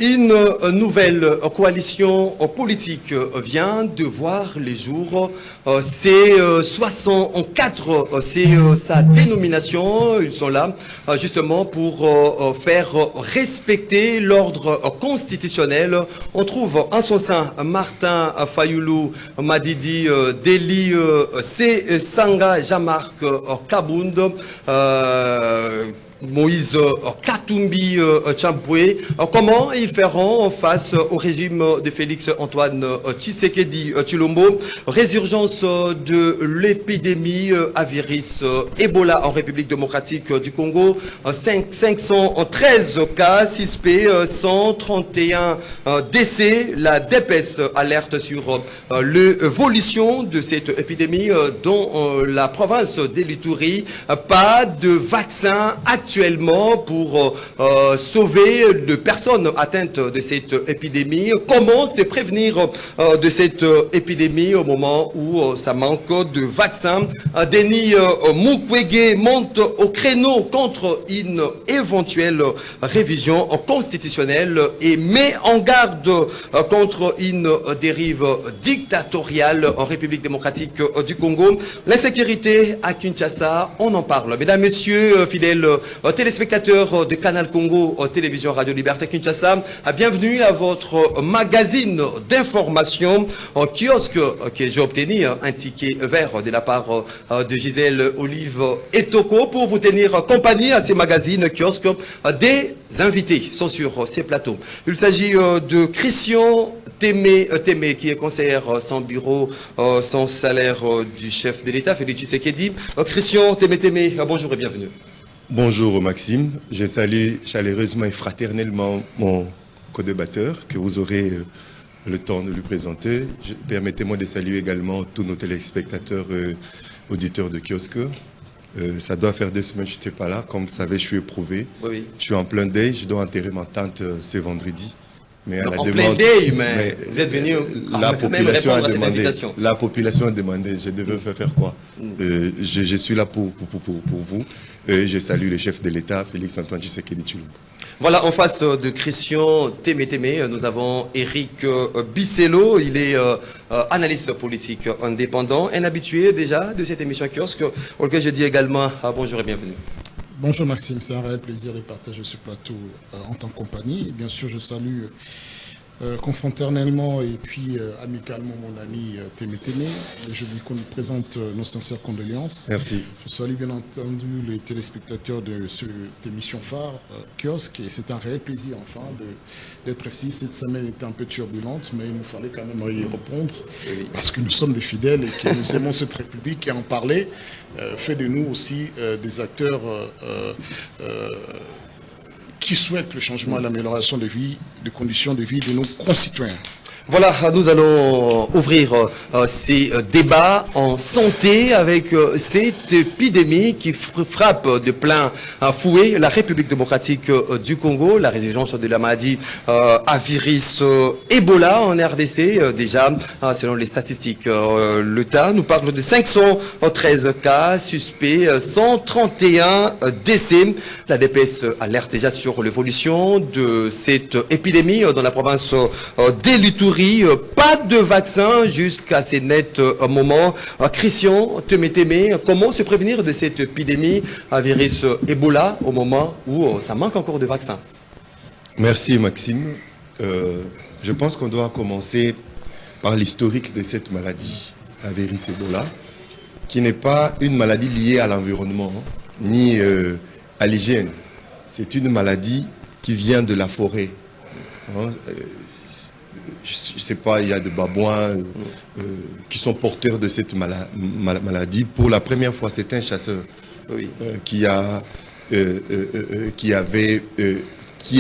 Une nouvelle coalition politique vient de voir les jours. C'est 64, c'est sa dénomination. Ils sont là justement pour faire respecter l'ordre constitutionnel. On trouve en son sein Martin Fayoulou Madidi, Deli Sanga Jamark Kabound, Moïse Katumbi Chamboué. Comment ils feront face au régime de Félix Antoine Tshisekedi Tshilombo? Résurgence de l'épidémie à virus Ebola en République démocratique du Congo. 513 cas suspects, 131 décès. La DPS alerte sur l'évolution de cette épidémie dans la province de l'Ituri. Pas de vaccin actuellement pour sauver les personnes atteintes de cette épidémie. Comment se prévenir de cette épidémie au moment où ça manque de vaccins? Denis Mukwege monte au créneau contre une éventuelle révision constitutionnelle et met en garde contre une dérive dictatoriale en République démocratique du Congo. L'insécurité à Kinshasa, on en parle. Mesdames, Messieurs, fidèles téléspectateurs de Canal Congo, Télévision Radio Liberté Kinshasa, bienvenue à votre magazine d'information en kiosque que j'ai obtenu un ticket vert de la part de Gisèle Olive Etoko pour vous tenir compagnie à ces magazines kiosques. Des invités sont sur ces plateaux. Il s'agit de Christian Témé qui est conseiller sans bureau, sans salaire du chef de l'État, Félix Tshisekedi. Christian Témé, bonjour et bienvenue. Bonjour Maxime, je salue chaleureusement et fraternellement mon co-débatteur que vous aurez le temps de lui présenter. Permettez-moi de saluer également tous nos téléspectateurs auditeurs de kiosque. Ça doit faire 2 semaines que je n'étais pas là, comme vous savez je suis éprouvé. Oui. Je suis en plein deuil, je dois enterrer ma tante ce vendredi. Mais en plein deuil, mais vous êtes venu la population a demandé. Invitation. La population a demandé, je devais faire quoi? Je suis là pour vous. Je salue le chef de l'État, Félix Antoine Tshisekedi Tshilombo. Voilà, en face de Christian Témé, nous avons Eric Bissello. Il est analyste politique indépendant, un habitué déjà de cette émission kiosque, auquel je dis également bonjour et bienvenue. Bonjour Maxime, c'est un réel plaisir de partager ce plateau en tant que compagnie. Et bien sûr, je salue confraternellement et puis amicalement mon ami Témé. Je lui présente nos sincères condoléances. Merci. Je salue bien entendu les téléspectateurs de cette émission phare, kiosque, et c'est un réel plaisir enfin d'être ici. Cette semaine était un peu turbulente, mais il nous fallait quand même y répondre, parce que nous sommes des fidèles et que nous aimons cette République, et en parler fait de nous aussi des acteurs qui souhaitent le changement et l'amélioration des conditions de vie de nos concitoyens. Voilà, nous allons ouvrir ces débats en santé avec cette épidémie qui frappe de plein fouet la République démocratique du Congo, la résurgence de la maladie à virus Ebola en RDC. Déjà, selon les statistiques, l'État nous parle de 513 cas suspects, 131 décès. La DPS alerte déjà sur l'évolution de cette épidémie dans la province de l'Ituri. Pas de vaccin jusqu'à ces nets moments. Christian Témé, comment se prévenir de cette épidémie à virus Ebola au moment où ça manque encore de vaccins? Merci Maxime. Je pense qu'on doit commencer par l'historique de cette maladie, à virus Ebola, qui n'est pas une maladie liée à l'environnement, ni à l'hygiène. C'est une maladie qui vient de la forêt. Je ne sais pas, il y a des babouins qui sont porteurs de cette maladie. Pour la première fois, c'est un chasseur qui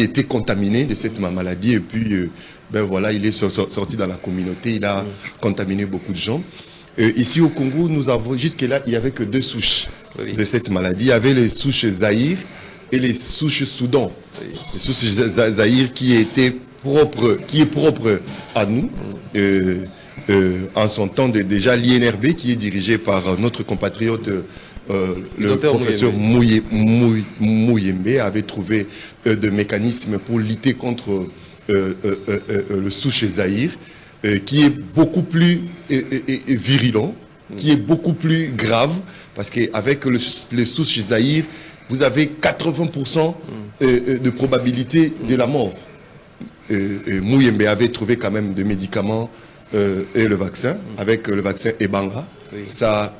était contaminé de cette maladie. Et puis, voilà, il est sorti dans la communauté, il a contaminé beaucoup de gens. Ici au Congo, nous avons jusque-là, il n'y avait que 2 souches de cette maladie. Il y avait les souches Zaïre et les souches Soudan. Les souches Zaïre qui est propre à nous. En son temps, déjà l'INRB, qui est dirigé par notre compatriote le professeur Mouyembe, avait trouvé des mécanismes pour lutter contre le souche Zaïre, qui est beaucoup plus virulent, qui est beaucoup plus grave, parce qu'avec les souches Zaïre, vous avez 80% de probabilité de la mort. Mouyembe avait trouvé quand même des médicaments et le vaccin, avec le vaccin Ebanga. Oui. Ça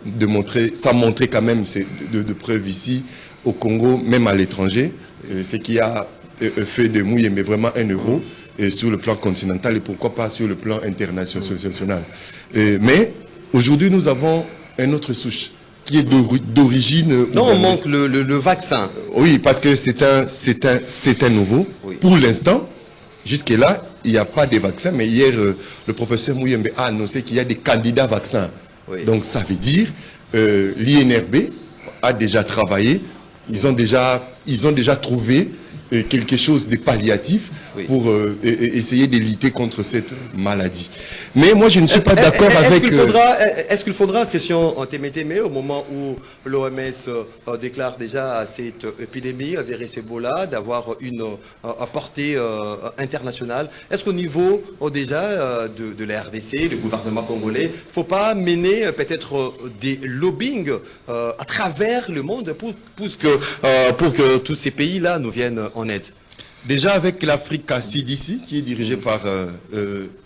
montrait quand même de preuves ici au Congo, même à l'étranger, ce qui a fait de Mouyembe vraiment un héros sur le plan continental et pourquoi pas sur le plan international. Mais aujourd'hui, nous avons un autre souche qui est d'origine... Non, on manque le vaccin. Oui, parce que c'est un nouveau. Oui. Pour l'instant, jusque-là, il n'y a pas de vaccin, mais hier, le professeur Mouyembe a annoncé qu'il y a des candidats vaccins. Oui. Donc ça veut dire l'INRB a déjà travaillé, ils ont déjà trouvé quelque chose de palliatif pour essayer de lutter contre cette maladie. Mais moi, je ne suis pas d'accord avec... Est-ce qu'il faudra, Christian Témétémé, au moment où l'OMS déclare déjà cette épidémie, virus Ebola, d'avoir une portée internationale, est-ce qu'au niveau déjà de la RDC, le gouvernement congolais, il ne faut pas mener peut-être des lobbying à travers le monde pour que tous ces pays-là nous viennent en aide? Déjà avec l'Afrique CDC, qui est dirigée par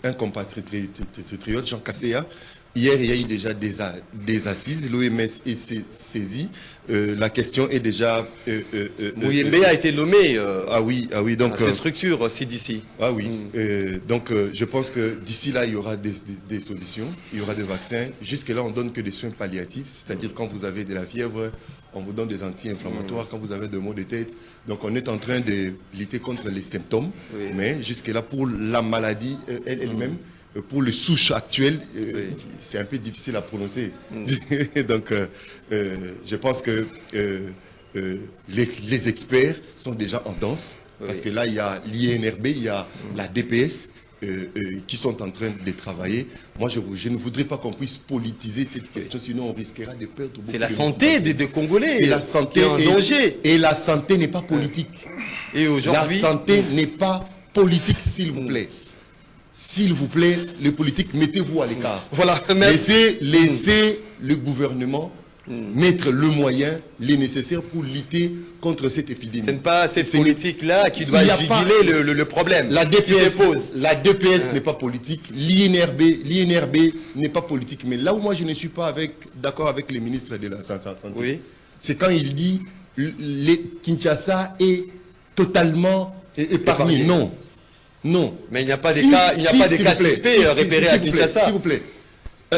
un compatriote, Jean Kasséa, hier il y a eu déjà des assises, l'OMS est saisie, la question est déjà... Mouyembe a été nommé donc, à cette structure CDC. Ah oui, donc je pense que d'ici là il y aura des solutions, il y aura des vaccins. Jusque-là on donne que des soins palliatifs, c'est-à-dire quand vous avez de la fièvre, on vous donne des anti-inflammatoires, quand vous avez des maux de tête. Donc on est en train de lutter contre les symptômes, mais jusque-là pour la maladie elle-même, pour le souche actuel, c'est un peu difficile à prononcer. Donc je pense que les experts sont déjà en danse, parce que là il y a l'INRB, il y a la DPS, qui sont en train de travailler. Moi, je ne voudrais pas qu'on puisse politiser cette question, sinon on risquera de perdre beaucoup. C'est la santé des Congolais. C'est la santé en danger. Et la santé n'est pas politique. Et aujourd'hui, la santé n'est pas politique, s'il vous plaît. S'il vous plaît, les politiques, mettez-vous à l'écart. Voilà. Laissez le gouvernement mettre le moyen, les nécessaires pour lutter contre cette épidémie. Ce n'est pas cette politique-là qui doit juguler le problème. La DPS n'est pas politique, l'INRB n'est pas politique. Mais là où moi je ne suis pas d'accord avec le ministre de la Santé, c'est quand il dit Kinshasa est totalement épargné. Non. Mais il n'y a pas de cas suspects repérés à Kinshasa. S'il vous plaît.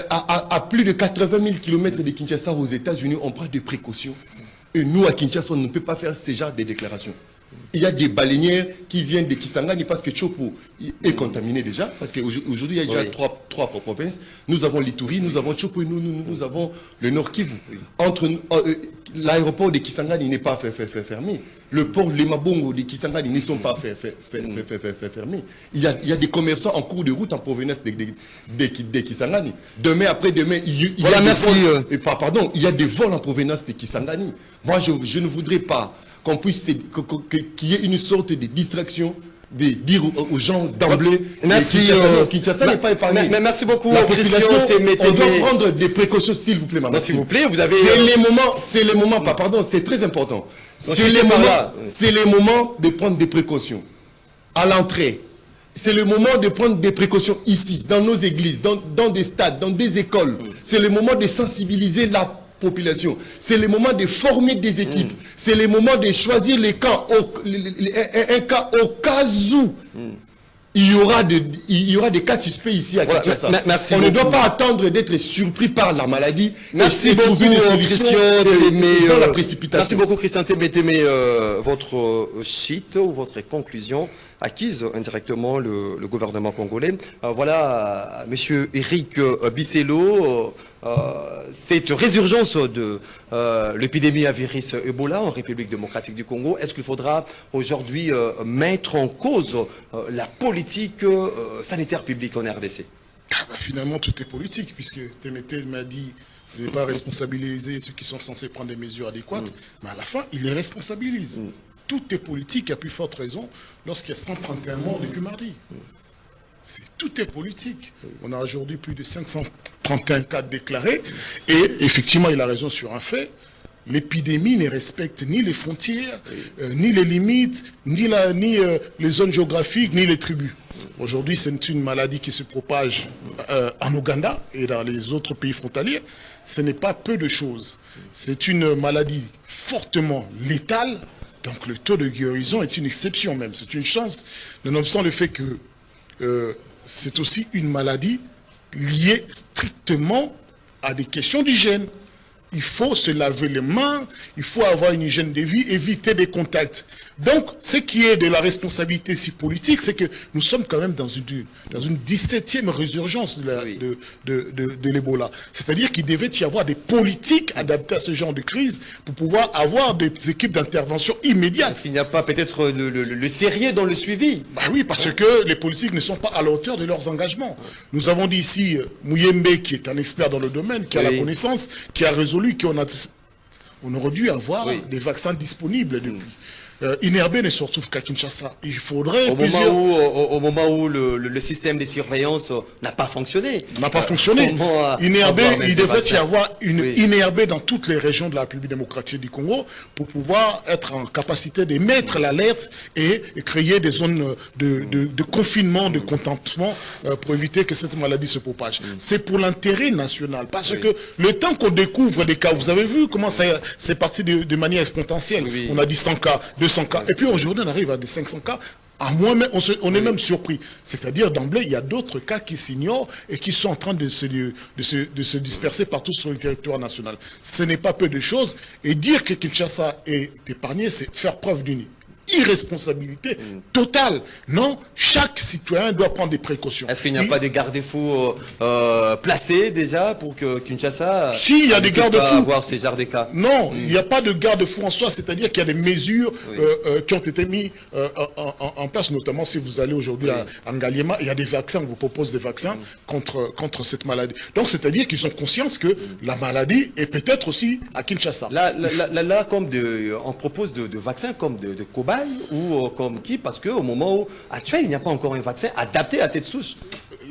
À plus de 80 000 km de Kinshasa aux États-Unis, on prend des précautions. Et nous, à Kinshasa, on ne peut pas faire ce genre de déclarations. Il y a des baleinières qui viennent de Kisangani parce que Chopo est contaminé déjà. Parce qu'aujourd'hui, il y a déjà trois provinces. Nous avons l'Ituri, nous avons Chopo et nous avons le Nord Kivu. L'aéroport de Kisangani n'est pas fermé. Le port Lemabongo de Kisangani ne sont pas fermés. Il y a des commerçants en cours de route en provenance de Kisangani. Demain, après-demain, il y a des vols en provenance de Kisangani. Moi, je ne voudrais pas qu'on puisse qu'il y ait une sorte de distraction, de dire aux gens d'emblée Kinshasa n'est pas épargné. Mais merci beaucoup. La population, on doit prendre des précautions, s'il vous plaît, madame. S'il vous plaît, vous avez... C'est les moments, c'est très important. C'est les moments de prendre des précautions. À l'entrée, c'est le moment de prendre des précautions ici, dans nos églises, dans des stades, dans des écoles. C'est le moment de sensibiliser la population. C'est le moment de former des équipes. C'est le moment de choisir les camps, un cas au cas où il y aura des cas suspects ici à Kinshasa. On ne doit pas attendre d'être surpris par la maladie. Merci beaucoup, Christian Témétémé. Dans la précipitation. Merci beaucoup, Christian Témétémé. Votre sheet ou votre conclusion acquise indirectement le gouvernement congolais. Voilà, monsieur Eric Bisselo, cette résurgence de l'épidémie à virus Ebola en République démocratique du Congo, est-ce qu'il faudra aujourd'hui mettre en cause la politique sanitaire publique en RDC? Finalement, tout est politique, puisque Témété m'a dit de ne pas responsabiliser ceux qui sont censés prendre des mesures adéquates, mais à la fin, il les responsabilise. tout est politique, à plus forte raison, lorsqu'il y a 131 morts depuis mardi. Tout est politique. On a aujourd'hui plus de 531 cas déclarés. Et effectivement, il a raison sur un fait. L'épidémie ne respecte ni les frontières, ni les limites, ni les zones géographiques, ni les tribus. Aujourd'hui, c'est une maladie qui se propage en Ouganda et dans les autres pays frontaliers. Ce n'est pas peu de choses. C'est une maladie fortement létale. Donc le taux de guérison est une exception même. C'est une chance, nonobstant le fait que c'est aussi une maladie liée strictement à des questions d'hygiène. Il faut se laver les mains, il faut avoir une hygiène de vie, éviter des contacts. Donc, ce qui est de la responsabilité si politique, c'est que nous sommes quand même dans une 17e résurgence de l'Ebola. C'est-à-dire qu'il devait y avoir des politiques adaptées à ce genre de crise pour pouvoir avoir des équipes d'intervention immédiates. S'il n'y a pas peut-être le sérieux dans le suivi. Bah oui, parce que les politiques ne sont pas à la hauteur de leurs engagements. Nous avons dit ici Mouyembe, qui est un expert dans le domaine, qui a la connaissance, qui a résolu on aurait dû avoir des vaccins disponibles depuis. Inerbé ne se retrouve qu'à Kinshasa. Il faudrait au moment où le système de surveillance n'a pas fonctionné. N'a pas fonctionné. Inerbé, il devrait y avoir une Inerbé dans toutes les régions de la République démocratique du Congo pour pouvoir être en capacité de mettre l'alerte et créer des zones de confinement, de contentement pour éviter que cette maladie se propage. C'est pour l'intérêt national. Parce que le temps qu'on découvre des cas, vous avez vu comment c'est parti de manière exponentielle. On a dit 100 cas, 200 cas. Et puis aujourd'hui, on arrive à des 500 cas. À moins, on est même surpris. C'est-à-dire, d'emblée, il y a d'autres cas qui s'ignorent et qui sont en train de se disperser partout sur le territoire national. Ce n'est pas peu de choses. Et dire que Kinshasa est épargné, c'est faire preuve d'une irresponsabilité totale. Non, chaque citoyen doit prendre des précautions. Est-ce qu'il n'y a pas de garde-fous placés déjà pour que Kinshasa il y a des garde-fous avoir ces genres de cas? Non, il n'y a pas de garde-fous en soi, c'est-à-dire qu'il y a des mesures qui ont été mises en place, notamment si vous allez aujourd'hui à Ngaliema, il y a des vaccins, on vous propose des vaccins contre cette maladie. Donc c'est-à-dire qu'ils ont conscience que la maladie est peut-être aussi à Kinshasa. Là comme on propose de vaccins comme de cobayes ou comme qui, parce qu'au moment où actuel, il n'y a pas encore un vaccin adapté à cette souche.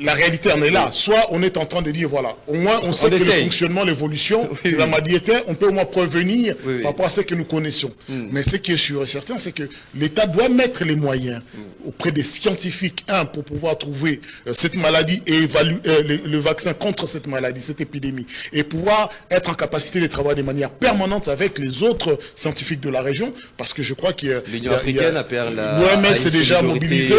La réalité en est là. Soit on est en train de dire, voilà, au moins on sait que le fonctionnement, l'évolution, la maladie était, on peut au moins prévenir par rapport à ce que nous connaissons. Mais ce qui est sûr et certain, c'est que l'État doit mettre les moyens auprès des scientifiques, pour pouvoir trouver cette maladie et évaluer le vaccin contre cette maladie, cette épidémie, et pouvoir être en capacité de travailler de manière permanente avec les autres scientifiques de la région, parce que je crois qu'il y a... L'Union africaine appelle la... L'OMS est déjà mobilisée,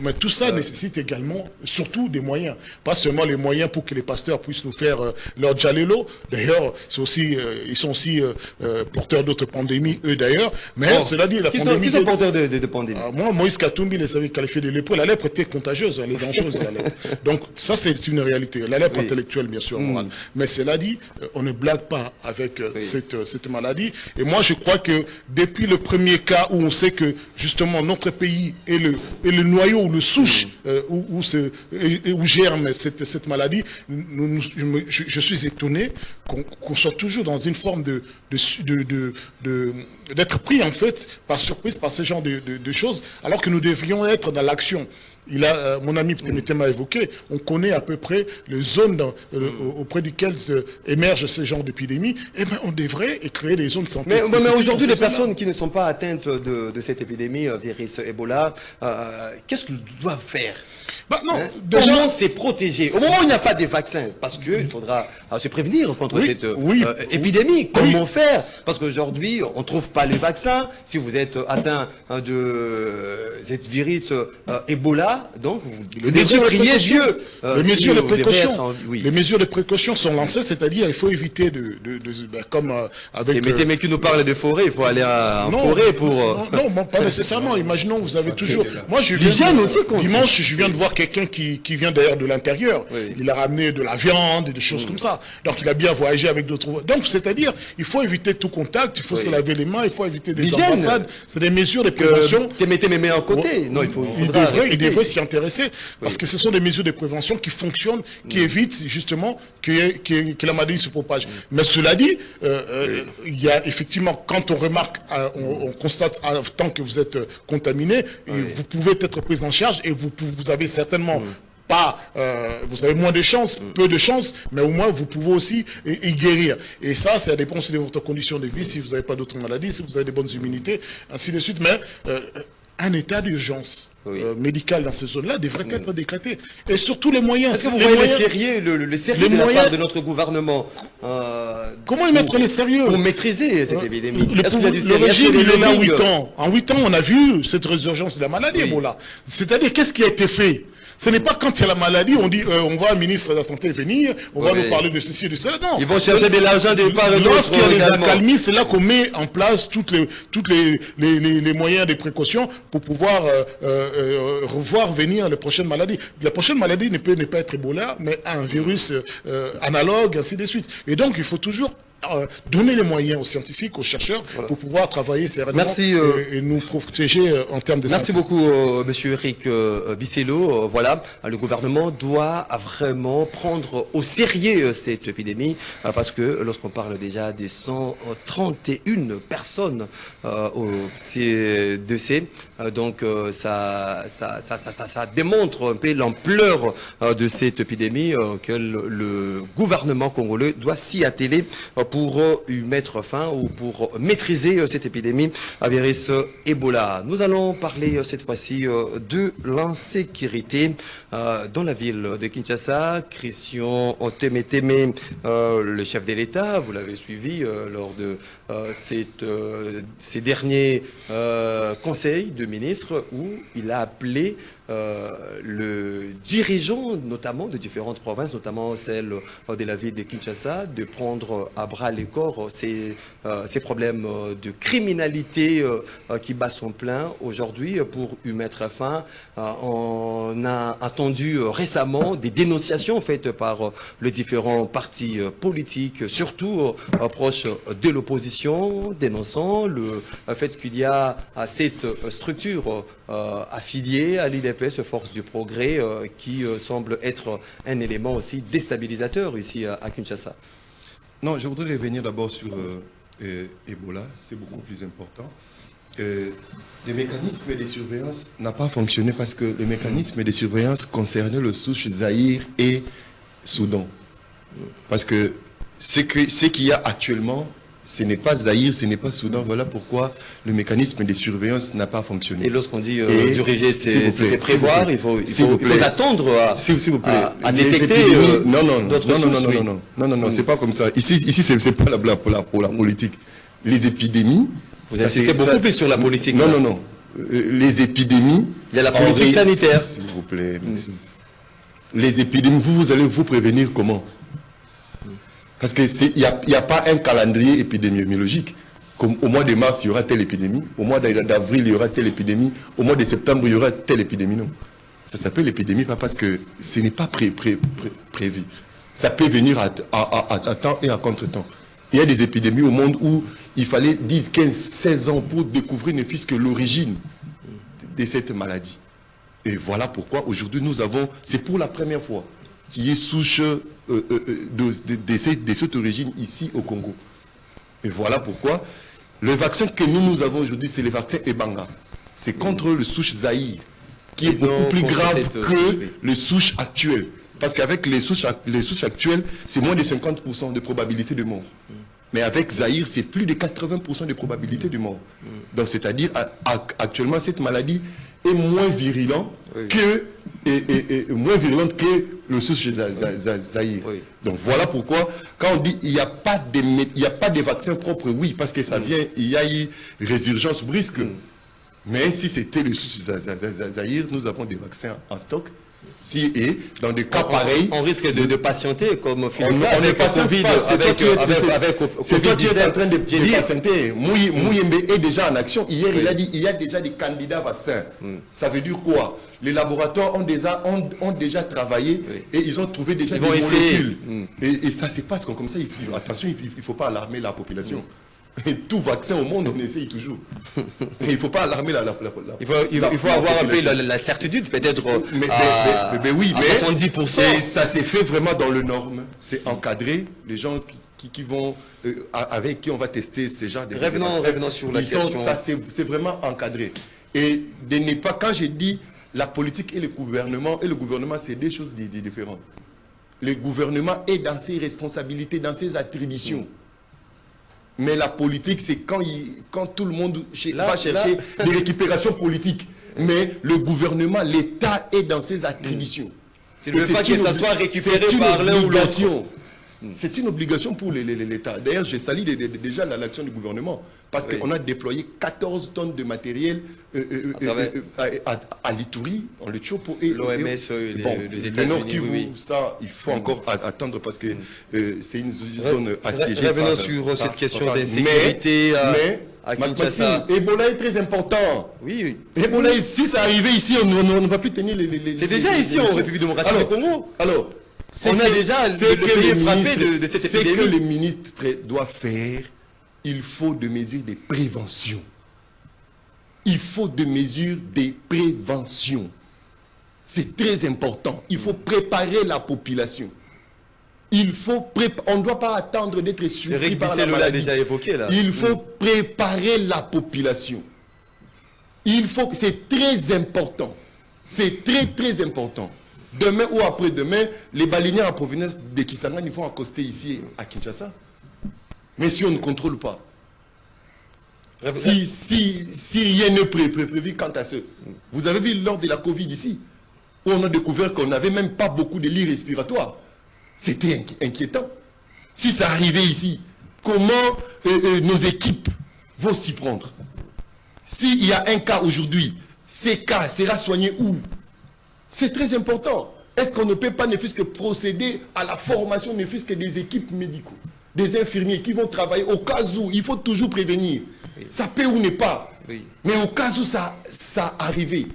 mais tout ça nécessite également surtout des moyens, pas seulement les moyens pour que les pasteurs puissent nous faire leur djalelo. D'ailleurs, ils sont aussi porteurs d'autres pandémies, eux d'ailleurs. Mais cela dit, la pandémie... Qui sont porteurs de pandémies? Moi, Moïse Katumbi les avait qualifiés de lépreux. La lèpre était contagieuse, elle est dangereuse, la lèpre. Donc, ça, c'est une réalité. La lèpre intellectuelle, bien sûr, morale. Mais cela dit, on ne blague pas avec cette maladie. Et moi, je crois que depuis le premier cas où on sait que, justement, notre pays est le noyau ou le souche où germe cette maladie, je suis étonné qu'on soit toujours dans une forme d'être pris en fait par surprise par ce genre de choses, alors que nous devrions être dans l'action. Mon ami Ptémété m'a évoqué, on connaît à peu près les zones auprès desquelles émerge ce genre d'épidémie. Eh bien, on devrait créer des zones de santé. Mais aujourd'hui, les personnes qui ne sont pas atteintes de cette épidémie, virus Ebola, qu'est-ce qu'ils doivent faire? Comment se protéger au moment où il n'y a pas de vaccin? Parce qu'il faudra se prévenir contre cette épidémie. Comment faire? Parce qu'aujourd'hui, on ne trouve pas le vaccin. Si vous êtes atteint de cette virus Ebola, donc vous devez prier Dieu. Les mesures de précaution sont lancées, c'est-à-dire il faut éviter comme avec... Mais tu nous parles de forêt, il faut aller en forêt pour... Non, pas nécessairement. Imaginons, vous avez toujours... Moi, dimanche, je viens de voir quelqu'un qui vient d'ailleurs de l'intérieur. Il a ramené de la viande et des choses comme ça. Donc il a bien voyagé avec d'autres... Donc c'est-à-dire, il faut éviter tout contact, il faut se laver les mains, il faut éviter des ambassades. C'est des mesures de prévention. Tu mettez mes mains à côté. Non, il devrait devrait s'y intéresser, parce que ce sont des mesures de prévention qui fonctionnent, qui évitent justement que la maladie se propage. Mais cela dit, il y a effectivement, quand on remarque, on constate, tant que vous êtes contaminé, vous pouvez être pris en charge et vous avez certainement pas, vous avez moins de chances, peu de chances, mais au moins vous pouvez aussi y guérir. Et ça dépend aussi de votre condition de vie, si vous n'avez pas d'autres maladies, si vous avez des bonnes immunités, ainsi de suite. Mais un état d'urgence médicale dans ces zones-là devrait être décrété. Et surtout les moyens. Est-ce que vous voyez le sérieux de la part de notre gouvernement comment y mettre le sérieux pour maîtriser cette épidémie? Le régime, il est là 8 ans. En 8 ans, on a vu cette résurgence de la maladie Ebola. C'est-à-dire, qu'est-ce qui a été fait? Ce n'est pas quand il y a la maladie, on dit, on va, ministre de la Santé venir, on va nous parler de ceci et de cela. Non. Ils vont chercher de l'argent de part et d'autre. Lorsqu'il y a les accalmies, c'est là qu'on met en place toutes les moyens de précaution pour pouvoir revoir venir les prochaines maladies. La prochaine maladie ne peut pas être Ebola, mais un virus analogue, ainsi de suite. Et donc, il faut toujours donner les moyens aux scientifiques, aux chercheurs, pour pouvoir travailler sereinement et nous protéger en termes de santé. Merci beaucoup, Monsieur Eric Bisselo. Voilà, le gouvernement doit vraiment prendre au sérieux cette épidémie, parce que lorsqu'on parle déjà des 131 personnes au décès, donc ça démontre un peu l'ampleur de cette épidémie que le gouvernement congolais doit s'y atteler pour y mettre fin ou pour maîtriser cette épidémie à virus Ebola. Nous allons parler cette fois-ci de l'insécurité dans la ville de Kinshasa. Christian Otemeteme, le chef de l'État, vous l'avez suivi lors de ces derniers conseils de ministres où il a appelé le dirigeant notamment de différentes provinces, notamment celle de la ville de Kinshasa, de prendre à bras le corps ces problèmes de criminalité qui bat son plein aujourd'hui pour y mettre fin. On a entendu récemment des dénonciations faites par les différents partis politiques, surtout proches de l'opposition, dénonçant le fait qu'il y a cette structure affiliée à l'IDPS, Force du Progrès, qui semble être un élément aussi déstabilisateur ici à Kinshasa. Non, je voudrais revenir d'abord sur Ebola, c'est beaucoup plus important. Les mécanismes de surveillance n'ont pas fonctionné parce que les mécanismes de surveillance concernaient le souche Zaïre et Soudan. Parce que ce qu'il y a actuellement, ce n'est pas Zaïre, ce n'est pas Soudan. Voilà pourquoi le mécanisme de surveillance n'a pas fonctionné. Et lorsqu'on dit diriger, c'est prévoir, il faut attendre à détecter Non, c'est pas comme ça. Ici c'est pas pour la politique. Les épidémies... Vous insistez beaucoup plus sur la politique. Non. Les épidémies... Il y a la politique sanitaire. S'il vous plaît, merci. Les épidémies, vous allez vous prévenir comment? Parce qu'il n'y a pas un calendrier épidémiologique. Comme au mois de mars, il y aura telle épidémie. Au mois d'avril, il y aura telle épidémie. Au mois de septembre, il y aura telle épidémie. Non. Ça s'appelle l'épidémie pas parce que ce n'est pas prévu. Ça peut venir à temps et à contre-temps. Il y a des épidémies au monde où il fallait 10, 15, 16 ans pour découvrir ne fût-ce que l'origine de cette maladie. Et voilà pourquoi aujourd'hui nous avons, c'est pour la première fois, qui est souche de cette origine ici au Congo. Et voilà pourquoi le vaccin que nous avons aujourd'hui, c'est le vaccin Ebanga. C'est contre le souche Zaïre, qui est beaucoup plus grave que le souche actuel. Parce qu'avec les souches actuelles, c'est moins de 50% de probabilité de mort. Mais avec Zaïre, c'est plus de 80% de probabilité de mort. Donc c'est-à-dire, actuellement, cette maladie est moins virulente que le souche Zaïre. Donc voilà pourquoi, quand on dit il n'y a pas de vaccin propre, oui, parce que ça vient, il y a eu résurgence brusque. Mais si c'était le souche Zaïre, nous avons des vaccins en stock. Si, et dans des cas pareils, on risque de patienter comme Philippe. On n'est pas Covid, c'est toi qui es en train de patienter. Mouyembe est déjà en action. Hier, il a dit il y a déjà des candidats vaccins. Ça veut dire quoi? Les laboratoires ont déjà travaillé et ils ont trouvé déjà des molécules. Et ça se passe comme ça. Attention, il ne faut pas alarmer la population. Et tout vaccin au monde, on essaye toujours. Et il ne faut pas alarmer il faut avoir un peu la certitude, peut-être mais oui, à mais 70%. Et ça s'est fait vraiment dans le norme. C'est encadré. Les gens qui vont, avec qui on va tester ces genres de Revenons sur la question. Ça, c'est vraiment encadré. Et de ne pas, quand j'ai dit la politique et le gouvernement, c'est deux choses différentes. Le gouvernement est dans ses responsabilités, dans ses attributions. Mais la politique, c'est quand tout le monde va chercher des récupérations politiques. Mais le gouvernement, l'État est dans ses attributions. Tu ne veux pas que ça soit récupéré par l'un ou l'autre. C'est une obligation pour l'État. D'ailleurs, je salue déjà l'action du gouvernement. Parce qu'on a déployé 14 tonnes de matériel à l'Ituri, en le Chopo. L'OMS, les États-Unis. Ça, il faut encore attendre parce que c'est une zone assiégée. Revenons sur cette question d'insécurité. À Kinshasa. Ebola est très important. Oui. Ebola, si ça arrivait ici, on ne va plus tenir les c'est déjà ici en République démocratique du Congo. Alors, on a déjà le pays frappé de cette épidémie. Ce que le ministre doit faire, il faut des mesures de prévention. Il faut des mesures de prévention. C'est très important. Il faut préparer la population. On ne doit pas attendre d'être surpris par la maladie. Déjà évoqué, là. Il faut préparer la population. C'est très important. C'est très, très important. Demain ou après-demain, les baleiniers en provenance de Kisangani vont accoster ici à Kinshasa. Mais si on ne contrôle pas, si rien n'est prévu quant à ce... Vous avez vu lors de la Covid ici, où on a découvert qu'on n'avait même pas beaucoup de lits respiratoires. C'était inquiétant. Si ça arrivait ici, comment nos équipes vont s'y prendre? S'il y a un cas aujourd'hui, ces cas sera soigné où? C'est très important. Est-ce qu'on ne peut pas ne fût-ce que procéder à la formation, ne fût-ce que des équipes médicaux, des infirmiers qui vont travailler au cas où? Il faut toujours prévenir. Oui. Ça peut ou n'est pas. Oui. Mais au cas où ça arrivait,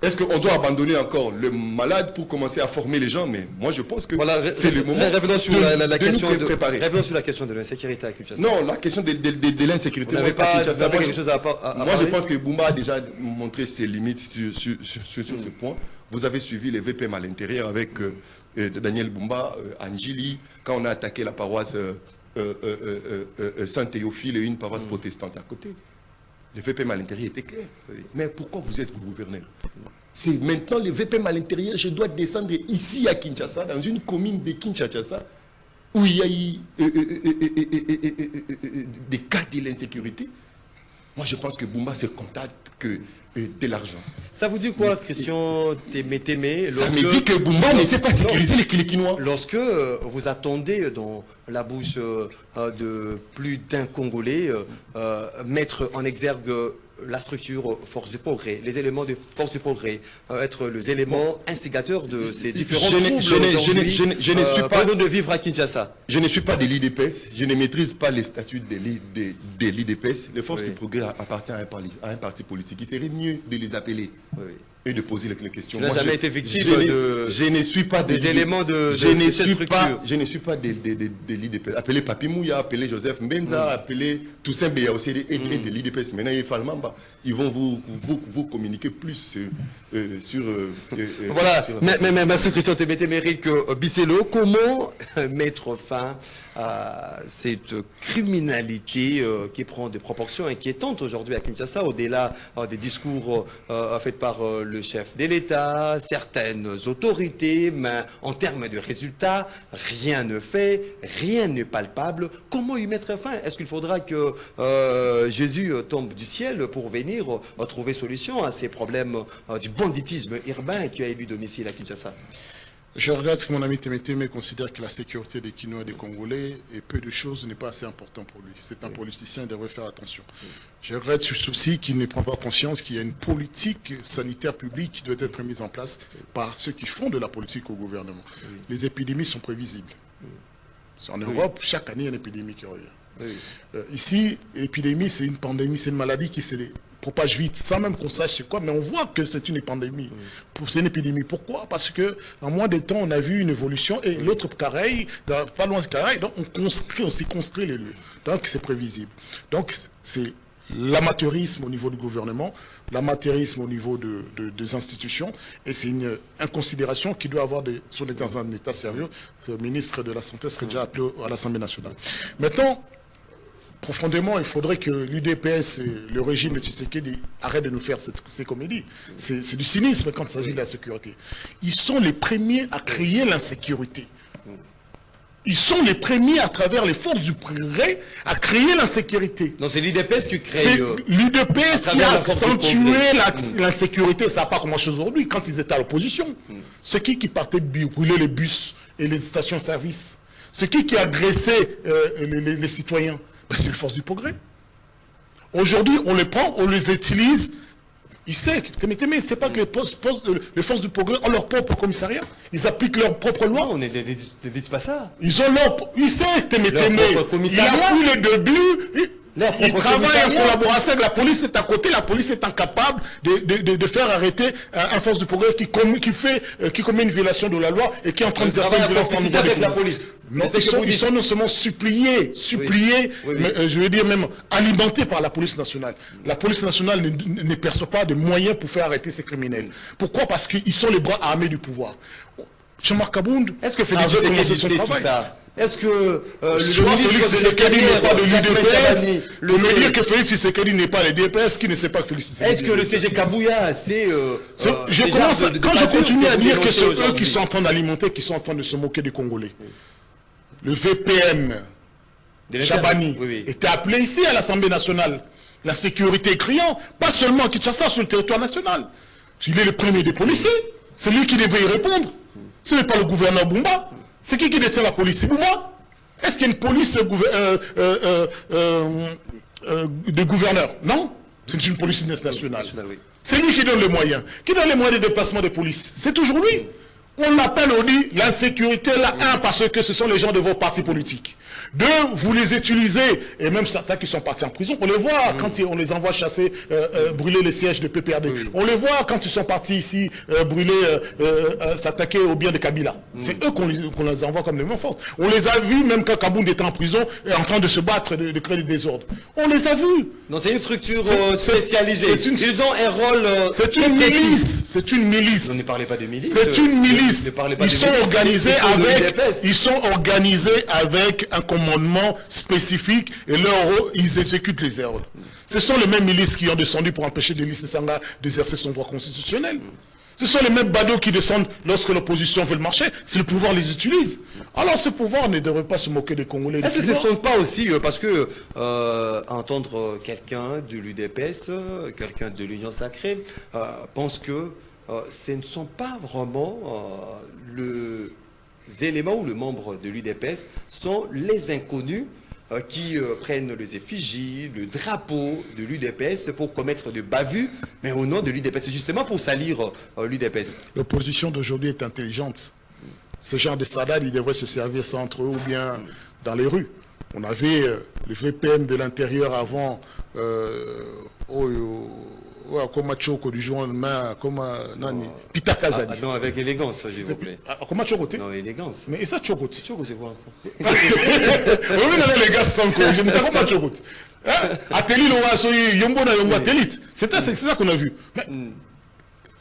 est-ce qu'on doit abandonner encore le malade pour commencer à former les gens? Mais moi je pense que c'est le moment revenons sur la question de l'insécurité à Kinshasa. Non, la question de l'insécurité. Vous n'avez pas quelque chose à moi je pense que Bumba a déjà montré ses limites sur ce point. Vous avez suivi les VPM à l'intérieur avec Daniel Bumba, Angili, quand on a attaqué la paroisse Saint-Théophile et une paroisse protestante à côté. Le VPM à l'intérieur était clair. Oui. Mais pourquoi vous êtes gouverneur? C'est maintenant le VPM à l'intérieur, je dois descendre ici à Kinshasa, dans une commune de Kinshasa, où il y a eu des cas de l'insécurité. Moi, je pense que Bumba se contente que de l'argent. Ça vous dit quoi, Christian Témé? Ça me dit que Bumba ne sait pas sécuriser les Kinois. Lorsque vous attendez dans la bouche de plus d'un Congolais mettre en exergue la structure Force du Progrès, les éléments de Force du Progrès, être les éléments instigateurs de ces différents troubles je ne suis pas de vivre à Kinshasa. Je ne suis pas de l'IDPS, je ne maîtrise pas les statuts de l'IDPS. Les Forces du Progrès appartiennent à un parti politique. Il serait mieux de les appeler et de poser les questions. Tu n'as jamais été victime je ne suis pas des éléments de cette structure. Je ne suis pas de l'IDPS. Appelez Papi Mouya, appelez Joseph Mbenza, appelez Toussaint Beya aussi et de l'IDPS. Maintenant, ils vont vous communiquer plus sur... voilà, mais merci Christian Témé que Bisselo, comment mettre fin à cette criminalité qui prend des proportions inquiétantes aujourd'hui à Kinshasa, au-delà des discours faits par le chef de l'État, certaines autorités, mais en termes de résultats, rien ne fait, rien n'est palpable. Comment y mettre fin? Est-ce qu'il faudra que Jésus tombe du ciel pour venir trouver solution à ces problèmes du banditisme urbain qui a élu domicile à Kinshasa? Je regarde ce que mon ami Témé considère que la sécurité des Kinois et des Congolais et peu de choses n'est pas assez important pour lui. C'est un politicien, il devrait faire attention. Je regrette ce souci qu'il ne prend pas conscience qu'il y a une politique sanitaire publique qui doit être mise en place par ceux qui font de la politique au gouvernement. Les épidémies sont prévisibles. En Europe, chaque année, il y a une épidémie qui revient. Ici, l'épidémie, c'est une pandémie, c'est une maladie qui s'est propage vite, sans même qu'on sache c'est quoi, mais on voit que c'est une pandémie. C'est une épidémie. Pourquoi? Parce que en moins de temps, on a vu une évolution, et l'autre pareil, pas loin de pareil, donc on s'y conscrit les lieux. Donc c'est prévisible. Donc c'est l'amateurisme au niveau du gouvernement, l'amateurisme au niveau des institutions, et c'est une inconsidération qui doit avoir si on est dans un état sérieux, le ministre de la Santé serait déjà appelé à l'Assemblée nationale. Maintenant, profondément, il faudrait que l'UDPS et le régime de Tshisekedi arrêtent de nous faire ces comédies. C'est du cynisme quand il s'agit de la sécurité. Ils sont les premiers à créer l'insécurité. Ils sont les premiers, à travers les forces du progrès, à créer l'insécurité. Non, c'est l'UDPS qui crée... C'est l'UDPS qui a accentué l'insécurité. Ça n'a pas commencé aujourd'hui, quand ils étaient à l'opposition. C'est qui partait brûler les bus et les stations-service? C'est qui agressait les citoyens? Ben, c'est les forces du progrès. Aujourd'hui, on les prend, on les utilise. Ils savent, c'est pas que les forces du progrès ont leur propre commissariat. Ils appliquent leur propre loi. Non, ne dites pas ça. Ils ont ils savent, il a pris les débuts. Il travaille en collaboration avec la police, est à côté, la police est incapable de faire arrêter un force du progrès qui commet une violation de la loi et qui est en train d'exercer une violence en avec la police. Non, ils sont non seulement suppliés, mais, je veux dire même alimentés par la police nationale. La police nationale ne perçoit pas de moyens pour faire arrêter ces criminels. Pourquoi? Parce qu'ils sont les bras armés du pouvoir. Jean-Marc Kabound, est-ce que Félix Tshisekedi sait tout ça? Est-ce que le Félix Tshisekedi n'est pas de l'UDPS? Me dire que Félix Tshisekedi n'est pas de l'UDPS, qui ne sait pas que Félix Tshisekedi... Est-ce que le CG Kabouya sait... quand je continue à dire que c'est eux qui sont en train d'alimenter, qui sont en train de se moquer des Congolais. Le VPM, Chabani, était appelé ici à l'Assemblée nationale. La sécurité criant, pas seulement à Kinshasa, sur le territoire national. Il est le premier des policiers. C'est lui qui devait y répondre. Ce n'est pas le gouverneur Bumba. C'est qui détient la police? C'est Bumba. Est-ce qu'il y a une police de gouverneur? Non. C'est une police nationale. C'est lui qui donne les moyens. Qui donne les moyens de déplacement des polices? C'est toujours lui. On l'appelle, on dit, l'insécurité, là, parce que ce sont les gens de vos partis politiques. Deux, vous les utilisez, et même certains qui sont partis en prison, on les voit quand on les envoie chasser, brûler les sièges de PPRD. On les voit quand ils sont partis ici, brûler, s'attaquer au bien de Kabila. C'est eux qu'on les envoie comme les mains fortes. On les a vus, même quand Kabound était en prison, en train de se battre, de créer des désordres. On les a vus. Non, c'est une structure spécialisée. Ils ont un rôle... c'est une milice. C'est une milice. Ne parlez pas de milice. C'est une milice. Ils sont organisés avec un commandement spécifique et ils exécutent les ordres. Ce sont les mêmes milices qui ont descendu pour empêcher Denis Sanga d'exercer son droit constitutionnel. Ce sont les mêmes badauds qui descendent lorsque l'opposition veut le marcher. Si le pouvoir les utilise. Alors ce pouvoir ne devrait pas se moquer des Congolais. Est-ce que ce ne sont pas aussi, parce que entendre quelqu'un de l'UDPS, quelqu'un de l'Union Sacrée, pense que ce ne sont pas vraiment les éléments ou les membres de l'UDPS sont les inconnus qui prennent les effigies, le drapeau de l'UDPS pour commettre de bavures, mais au nom de l'UDPS, justement pour salir l'UDPS. L'opposition d'aujourd'hui est intelligente. Ce genre de salade, il devrait se servir ça entre eux ou bien dans les rues. On avait le VPM de l'intérieur avant, comme Choko du jour au lendemain, comme Nani, Pita Kazadi. Non, avec élégance, s'il vous plaît. Comment Choko? Non, élégance. Mais et ça, Choko? Choko, c'est quoi? Oui, les gars, sans quoi. Je me dis, comment Choko? Ateli, c'est ça qu'on a vu.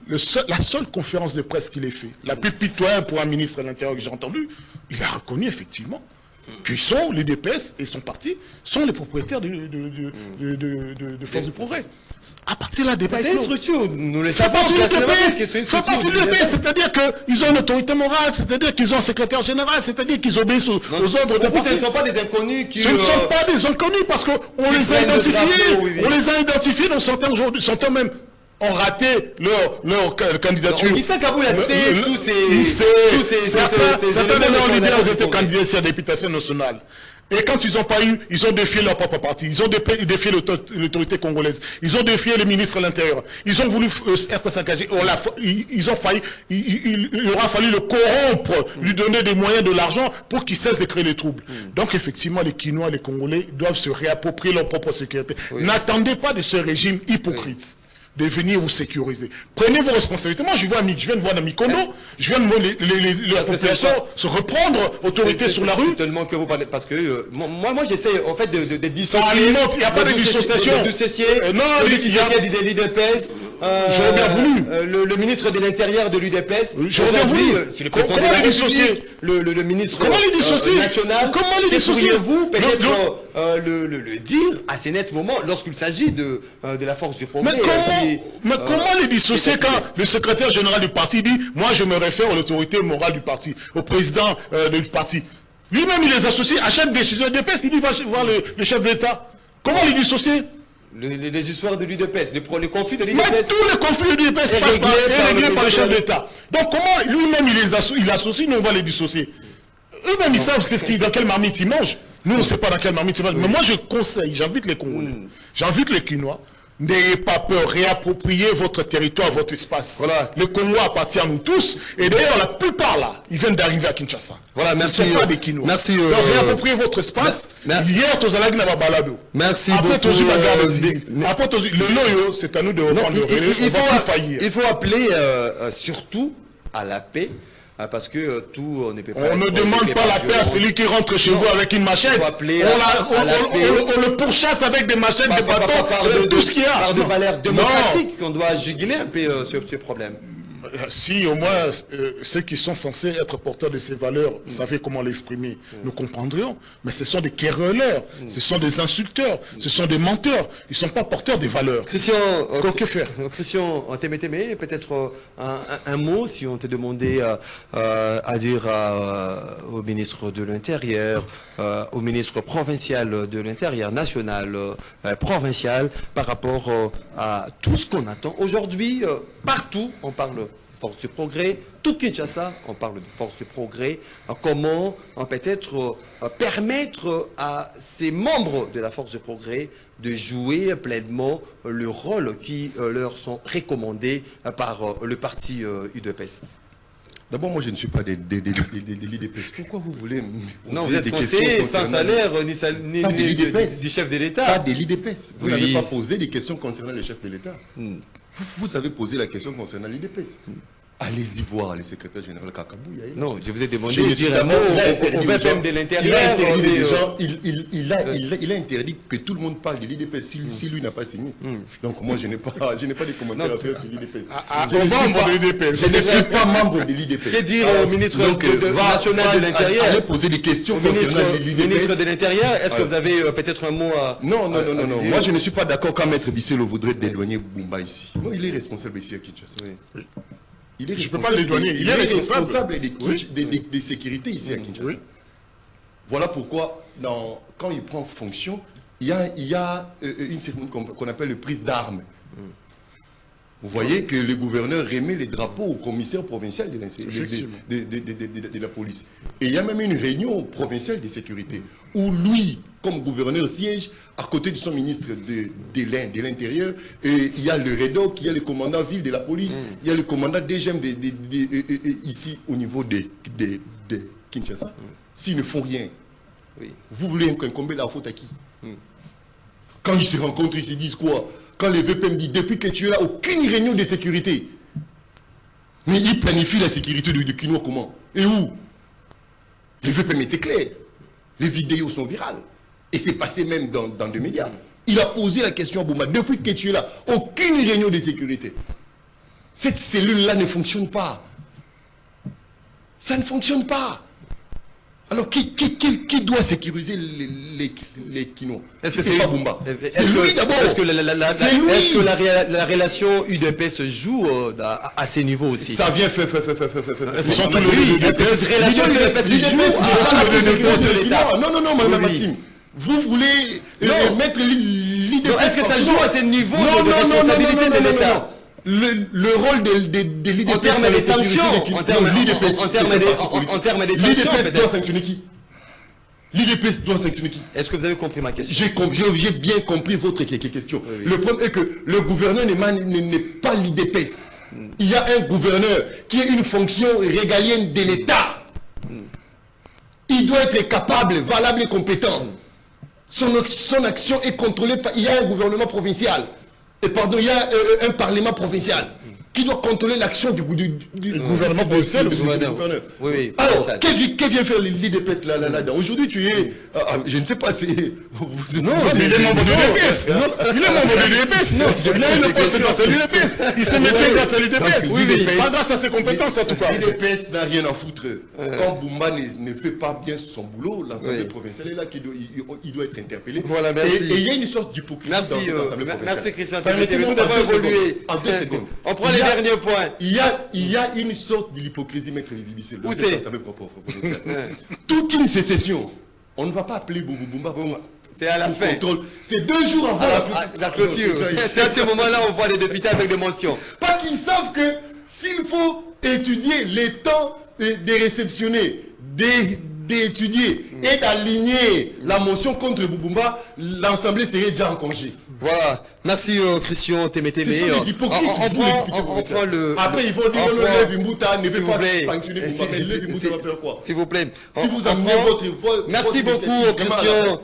La seule conférence de presse qu'il ait fait, la plus pitoyable pour un ministre de l'Intérieur que j'ai entendu, il a reconnu effectivement qu'ils sont, les DPS et son parti, sont les propriétaires de Force du Progrès. À partir de la débat, c'est une structure, nous les savons. C'est partie du DPS, c'est-à-dire qu'ils ont une autorité morale, c'est-à-dire qu'ils ont un secrétaire général, c'est-à-dire qu'ils obéissent aux ordres de parti. Ce ne sont pas des inconnus qui... Ce ne sont pas des inconnus parce qu'on les a identifiés. On les a identifiés dans certains aujourd'hui, certains même ont raté leur candidature. Issa Kabouya sait tous ces... Certains de leurs leaders étaient candidats à la députation nationale. Et quand ils n'ont pas eu, ils ont défié leur propre parti. Ils ont défié l'autorité congolaise. Ils ont défié le ministre de l'Intérieur. Ils ont voulu être s'engager. Ils ont failli, il aura fallu le corrompre, lui donner des moyens, de l'argent pour qu'il cesse de créer les troubles. Donc effectivement, les Kinois, les Congolais doivent se réapproprier leur propre sécurité. N'attendez pas de ce régime hypocrite de venir vous sécuriser. Prenez vos responsabilités. Moi, je viens de voir dans Mikondo, je viens de voir la population se reprendre autorité sur la rue. Tellement que vous parlez, parce que moi j'essaie en fait de dissocier. Ça alimente, il n'y a pas de dissociation. Non, il y a de l'UDPS. J'aurais bien voulu. Le ministre de l'Intérieur de l'UDPS. J'aurais bien voulu. Comment les dissocier? Le ministre national. Comment les dissocier? Pourriez-vous peut-être le dire à ces nets moments lorsqu'il s'agit de la force du progrès? Mais comment les dissocier quand le secrétaire général du parti dit « Moi, je me réfère à l'autorité morale du parti, au président du parti ». Lui-même, il les associe à chaque décision de l'UDPS, il dit « Va voir le chef d'État ». Comment les dissocier? Les histoires de l'UDPS, les conflits de Mais l'UDPS. tous les conflits de l'UDPS passent réglés par le chef d'État. Donc comment lui-même il associe, nous on va les dissocier. Eux-mêmes ils savent dans quelle marmite ils mangent. Nous on ne sait pas dans quelle marmite ils mangent. Mais moi je conseille, j'invite les Congolais, j'invite les Kinois, n'ayez pas peur, réappropriez votre territoire, votre espace. Voilà. Le Congo appartient à nous tous. Et d'ailleurs, la plupart là, ils viennent d'arriver à Kinshasa. Voilà, merci. Ce ne sont pas des Kinois. Merci. Donc, réappropriez votre espace. Hier, Tozalagi n'a pas balado. Merci après, beaucoup. Après, le loyo, c'est à nous de reprendre le relais. Il faut appeler surtout à la paix. Parce que tout ne peut pas. On ne demande pas la paix à celui qui rentre chez vous avec une machette. On le pourchasse avec des machettes, des bâtons, tout ce qu'il y a. Par de valeurs démocratiques qu'on doit juguler un peu ce problème. Si au moins ceux qui sont censés être porteurs de ces valeurs, vous savez comment l'exprimer, nous comprendrions. Mais ce sont des querelleurs, ce sont des insulteurs, ce sont des menteurs. Ils ne sont pas porteurs des valeurs. Christian, que faire? Christian, peut-être un mot si on te demandait à dire au ministre de l'Intérieur, au ministre provincial de l'Intérieur, national, provincial, par rapport à tout ce qu'on attend. Aujourd'hui, partout, on parle de force du progrès, tout Kinshasa, on parle de force du progrès. Comment peut-être permettre à ces membres de la force du progrès de jouer pleinement le rôle qui leur sont recommandés par le parti UDPS? D'abord, moi, je ne suis pas des l'IDPS. Pourquoi vous voulez me poser vous êtes conseiller sans salaire, ni du chef de l'État. Pas de l'IDPS. Vous n'avez pas posé des questions concernant le chef de l'État. Vous avez posé la question concernant l'IDPS. Allez-y voir le secrétaire général Kakabou. Non, je vous ai demandé de dire un mot au PM de l'Intérieur. Il a interdit que tout le monde parle de l'IDPS si lui n'a pas signé. Donc moi, je n'ai pas de commentaires à faire sur l'IDPS. Je ne suis pas membre de l'IDPS. Que dire au ministre national de l'Intérieur? Allez poser des questions concernant l'IDPS. Ministre de l'Intérieur, est-ce que vous avez peut-être un mot à... Non. Moi, je ne suis pas d'accord quand Maître Bisselo voudrait dédouaner Bumba ici. Non, il est responsable ici à Kinshasa. Je ne peux pas le dédouaner. Il est responsable des sécurités ici à Kinshasa. Oui. Voilà pourquoi, quand il prend fonction, il y a une cérémonie qu'on appelle le prise d'armes. Vous voyez que le gouverneur remet les drapeaux au commissaire provincial de la police. Et il y a même une réunion provinciale de sécurité où lui, comme gouverneur, siège à côté de son ministre de l'Intérieur. Et il y a le REDOC, il y a le commandant ville de la police, il y a le commandant DGM ici au niveau de Kinshasa. S'ils ne font rien, vous voulez incomber la faute à qui? Quand ils se rencontrent, ils se disent quoi? Quand les VPM disent, depuis que tu es là, aucune réunion de sécurité. Mais ils planifient la sécurité de Kinois comment? Et où? Les VPM étaient clairs. Les vidéos sont virales. Et c'est passé même dans des médias. Il a posé la question à Bouma, depuis que tu es là, aucune réunion de sécurité. Cette cellule-là ne fonctionne pas. Ça ne fonctionne pas. Alors, qui doit sécuriser les Kinois? Est-ce que c'est pas Bumba? C'est lui d'abord. Est-ce que la relation UDP se joue à ces niveaux aussi? Ça vient faire. Ce sont tous les relations UDP. Non, Maxime. Vous voulez mettre l'IDP. Est-ce que ça joue à ces niveaux de responsabilité de l'État? Le rôle de l'IDPS en termes des sanctions, en termes des sanctions, l'IDPS doit sanctionner qui? L'IDPS doit sanctionner qui? Est-ce que vous avez compris ma question? J'ai bien compris votre question. Oui, oui. Le problème est que le gouverneur n'est pas l'IDPS. Il y a un gouverneur qui est une fonction régalienne de l'État. Il doit être capable, valable et compétent. Son action est contrôlée par... Il y a un gouvernement provincial. Et pardon, il y a un parlement provincial qui doit contrôler l'action du gouvernement provincial. Oui, oui. Alors, qu'est-ce vient faire l'IDPS là-dedans? Aujourd'hui, tu es... je ne sais pas si... Non, il est membre de l'IDPS. Il est membre de l'IDPS. Il a eu le poste grâce à l'IDPS. Il s'est métier grâce à l'IDPS. Oui, pas grâce à ses compétences en tout cas. L'IDPS n'a rien à foutre. Quand Boumba ne fait pas bien son boulot, l'Assemblée provinciale est là, il doit être interpellé. Voilà, merci. Et il y a une sorte d'hypocrisie dans l'Assemblée provinciale. Merci Christian. Nous avons évolué. En 2 secondes. On prend les derniers points. Il y a une sorte d'hypocrisie, maître Bibissé. Où c'est? Toute une sécession. On ne va pas appeler Boumba. C'est à la fin. C'est 2 jours avant la clôture. C'est à ce moment-là on voit les députés avec des mentions. Parce qu'ils savent que s'il faut étudier les temps des réceptionnés, d'étudier et d'aligner la motion contre Bouboumba, l'Assemblée serait déjà en congé. Voilà, merci Christian Témétémé. Ce sont des hypocrites. On prend le... Après, ils vont dire non, Lev Imouta ne veut pas sanctionner Boumba. Mais Lev Imouta va faire quoi? S'il vous plaît. Si vous amenez votre... Merci beaucoup Christian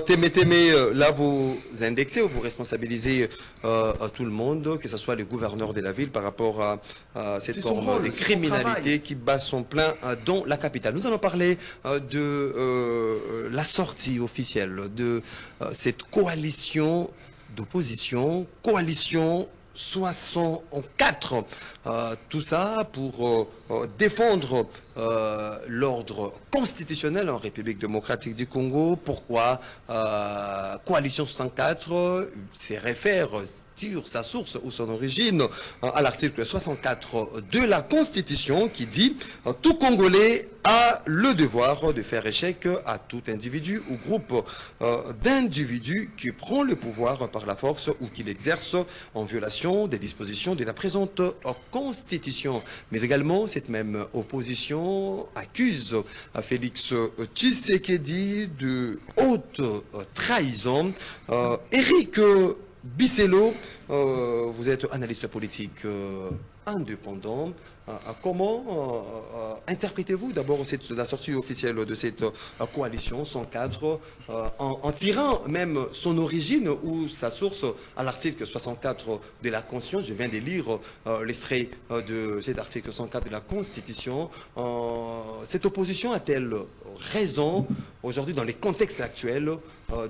Témétémé. Là, vous indexez ou vous responsabilisez tout le monde, que ce soit les gouverneurs de la ville, par rapport à cette forme de criminalité qui bat son plein dans la capitale. Nous allons parler de la sortie officielle de cette coalition d'opposition, coalition 64. Tout ça pour défendre l'ordre constitutionnel en République démocratique du Congo. Pourquoi coalition 64 se réfère tire sa source ou son origine à l'article 64 de la Constitution qui dit tout Congolais a le devoir de faire échec à tout individu ou groupe d'individus qui prend le pouvoir par la force ou qui l'exerce en violation des dispositions de la présente Constitution. Mais également, cette même opposition accuse Félix Tshisekedi de haute trahison. Éric Bisselot, vous êtes analyste politique indépendant. Comment interprétez-vous d'abord la sortie officielle de cette coalition 104 en tirant même son origine ou sa source à l'article 64 de la Constitution? Je viens de lire l'extrait de cet article 104 de la Constitution. Cette opposition a-t-elle raison aujourd'hui dans les contextes actuels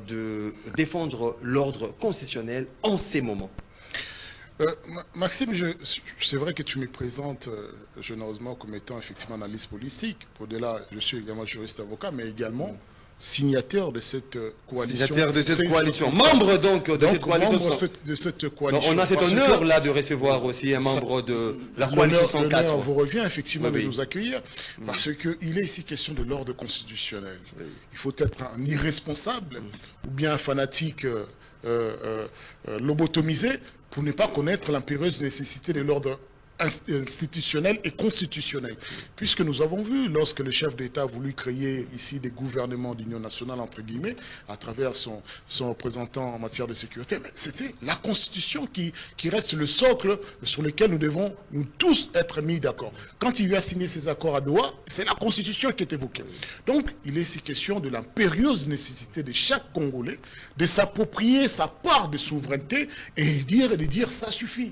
de défendre l'ordre constitutionnel en ces moments? Maxime, c'est vrai que tu me présentes généreusement comme étant effectivement analyste politique. Au-delà, je suis également juriste avocat, mais également signataire de cette coalition. Signataire de cette coalition. Membre donc de cette coalition. Membre de cette coalition. Donc, on a cet honneur-là de recevoir aussi un membre de la coalition 104. L'honneur vous revient effectivement de nous accueillir, parce qu'il est ici question de l'ordre constitutionnel. Il faut être un irresponsable ou bien un fanatique lobotomisé pour ne pas connaître l'impérieuse nécessité de l'ordre institutionnel et constitutionnel. Puisque nous avons vu, lorsque le chef d'État a voulu créer ici des gouvernements d'union nationale, entre guillemets, à travers son représentant en matière de sécurité, mais c'était la Constitution qui reste le socle sur lequel nous devons, nous tous, être mis d'accord. Quand il lui a signé ses accords à Doha, c'est la Constitution qui est évoquée. Donc, il est ici question de l'impérieuse nécessité de chaque Congolais de s'approprier sa part de souveraineté et de dire ça suffit.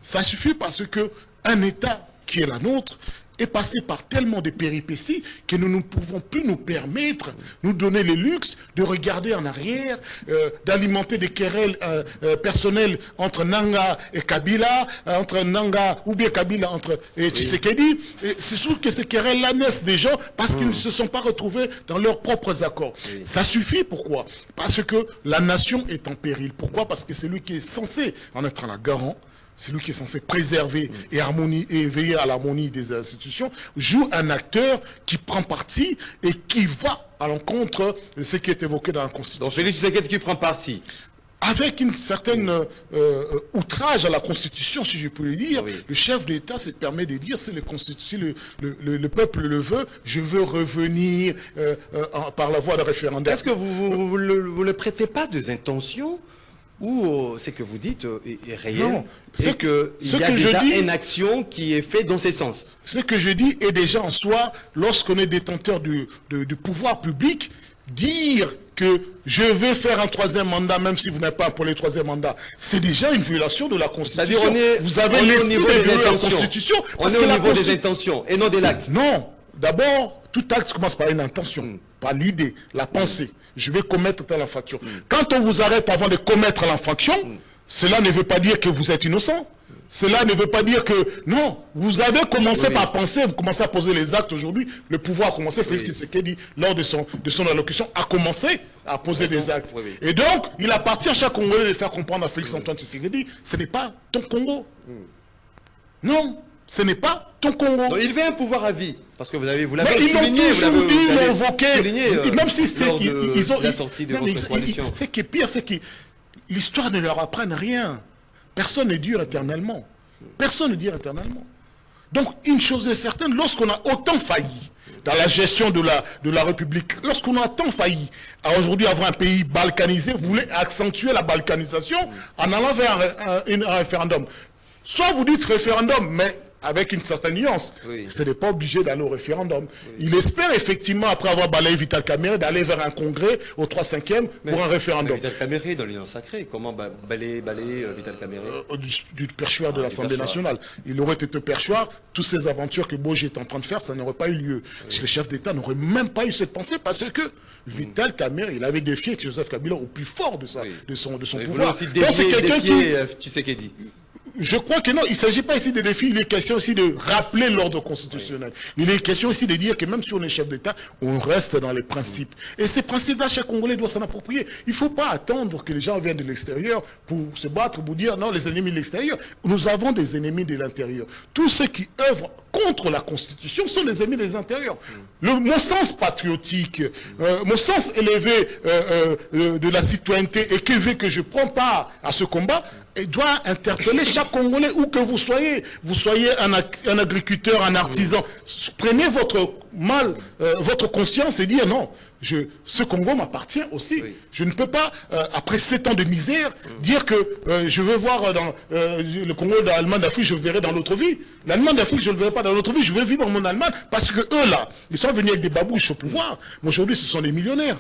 Ça suffit parce que un État qui est la nôtre est passé par tellement de péripéties que nous ne pouvons plus nous permettre, nous donner le luxe de regarder en arrière, d'alimenter des querelles personnelles entre Nanga et Kabila, entre Nanga ou bien Kabila entre Tshisekedi. C'est sûr que ces querelles-là naissent des gens parce qu'ils ne se sont pas retrouvés dans leurs propres accords. Ça suffit, pourquoi? Parce que la nation est en péril. Pourquoi? Parce que c'est lui qui est censé en être la garant. C'est lui qui est censé préserver et veiller à l'harmonie des institutions, joue un acteur qui prend parti et qui va à l'encontre de ce qui est évoqué dans la Constitution. Donc Félix Tshisekedi qui prend parti. avec une certaine outrage à la Constitution, si je peux le dire, le chef d'État se permet de dire, si le peuple le veut, je veux revenir par la voie de référendum. Est-ce que vous ne prêtez pas des intentions ou ce que vous dites est réel? Non. C'est qu'il y a déjà une action qui est faite dans ce sens. Ce que je dis est déjà en soi, lorsqu'on est détenteur du pouvoir public, dire que je vais faire un troisième mandat, même si vous n'êtes pas pour le troisième mandat, c'est déjà une violation de la Constitution. Vous avez l'esprit de violer la Constitution. On est au niveau des intentions et non des actes. Non. D'abord, tout acte commence par une intention, par l'idée, la pensée. Je vais commettre telle infraction. Quand on vous arrête avant de commettre l'infraction, cela ne veut pas dire que vous êtes innocent. Cela ne veut pas dire que, non, vous avez commencé par penser, vous commencez à poser les actes aujourd'hui, le pouvoir a commencé, Félix Tshisekedi, lors de son allocution, a commencé à poser des actes. Et donc, il appartient à chaque Congolais de faire comprendre à Félix Antoine Tshisekedi, ce n'est pas ton Congo. Non, ce n'est pas ton Congo. Donc, il veut un pouvoir à vie, parce que vous l'avez souligné, vous l'avez évoqué, même si ils ont la sortie de votre coalition. Ce qui est pire, c'est que l'histoire ne leur apprenne rien. Personne ne dure éternellement. Personne ne dure éternellement. Donc, une chose est certaine, lorsqu'on a autant failli dans la gestion de la République, lorsqu'on a tant failli à aujourd'hui avoir un pays balkanisé, vous voulez accentuer la balkanisation en allant vers un référendum. Soit vous dites référendum, mais avec une certaine nuance. Ce n'est pas obligé d'aller au référendum. Il espère effectivement, après avoir balayé Vital Kamerhe, d'aller vers un congrès au 3/5e pour un référendum. Vital Kamerhe dans l'Union sacrée, comment balayer Vital Kamerhe du perchoir de l'Assemblée nationale. Il aurait été perchoir, toutes ces aventures que Boji est en train de faire, ça n'aurait pas eu lieu. Le chef d'État n'aurait même pas eu cette pensée parce que Vital Kamerhe, il avait défié Joseph Kabila au plus fort de son pouvoir. Donc c'est quelqu'un qui... Je crois que non, il ne s'agit pas ici de défis, il est question aussi de rappeler l'ordre constitutionnel. Il est question aussi de dire que même si on est chef d'État, on reste dans les principes. Et ces principes-là, chaque Congolais doit s'en approprier. Il ne faut pas attendre que les gens viennent de l'extérieur pour se battre, pour dire non, les ennemis de l'extérieur. Nous avons des ennemis de l'intérieur. Tous ceux qui œuvrent contre la Constitution sont les ennemis des intérieurs. Mon sens patriotique, mon sens élevé de la citoyenneté et que je prends part à ce combat, et doit interpeller chaque Congolais, où que vous soyez. Vous soyez un agriculteur, un artisan. Prenez votre conscience et dire non, ce Congo m'appartient aussi. Je ne peux pas, après 7 ans de misère, dire que je veux voir dans le Congo de l'Allemagne d'Afrique, je le verrai dans l'autre vie. L'Allemagne d'Afrique, je ne le verrai pas dans l'autre vie, je veux vivre mon Allemagne, parce que eux là, ils sont venus avec des babouches au pouvoir. Mais aujourd'hui, ce sont des millionnaires.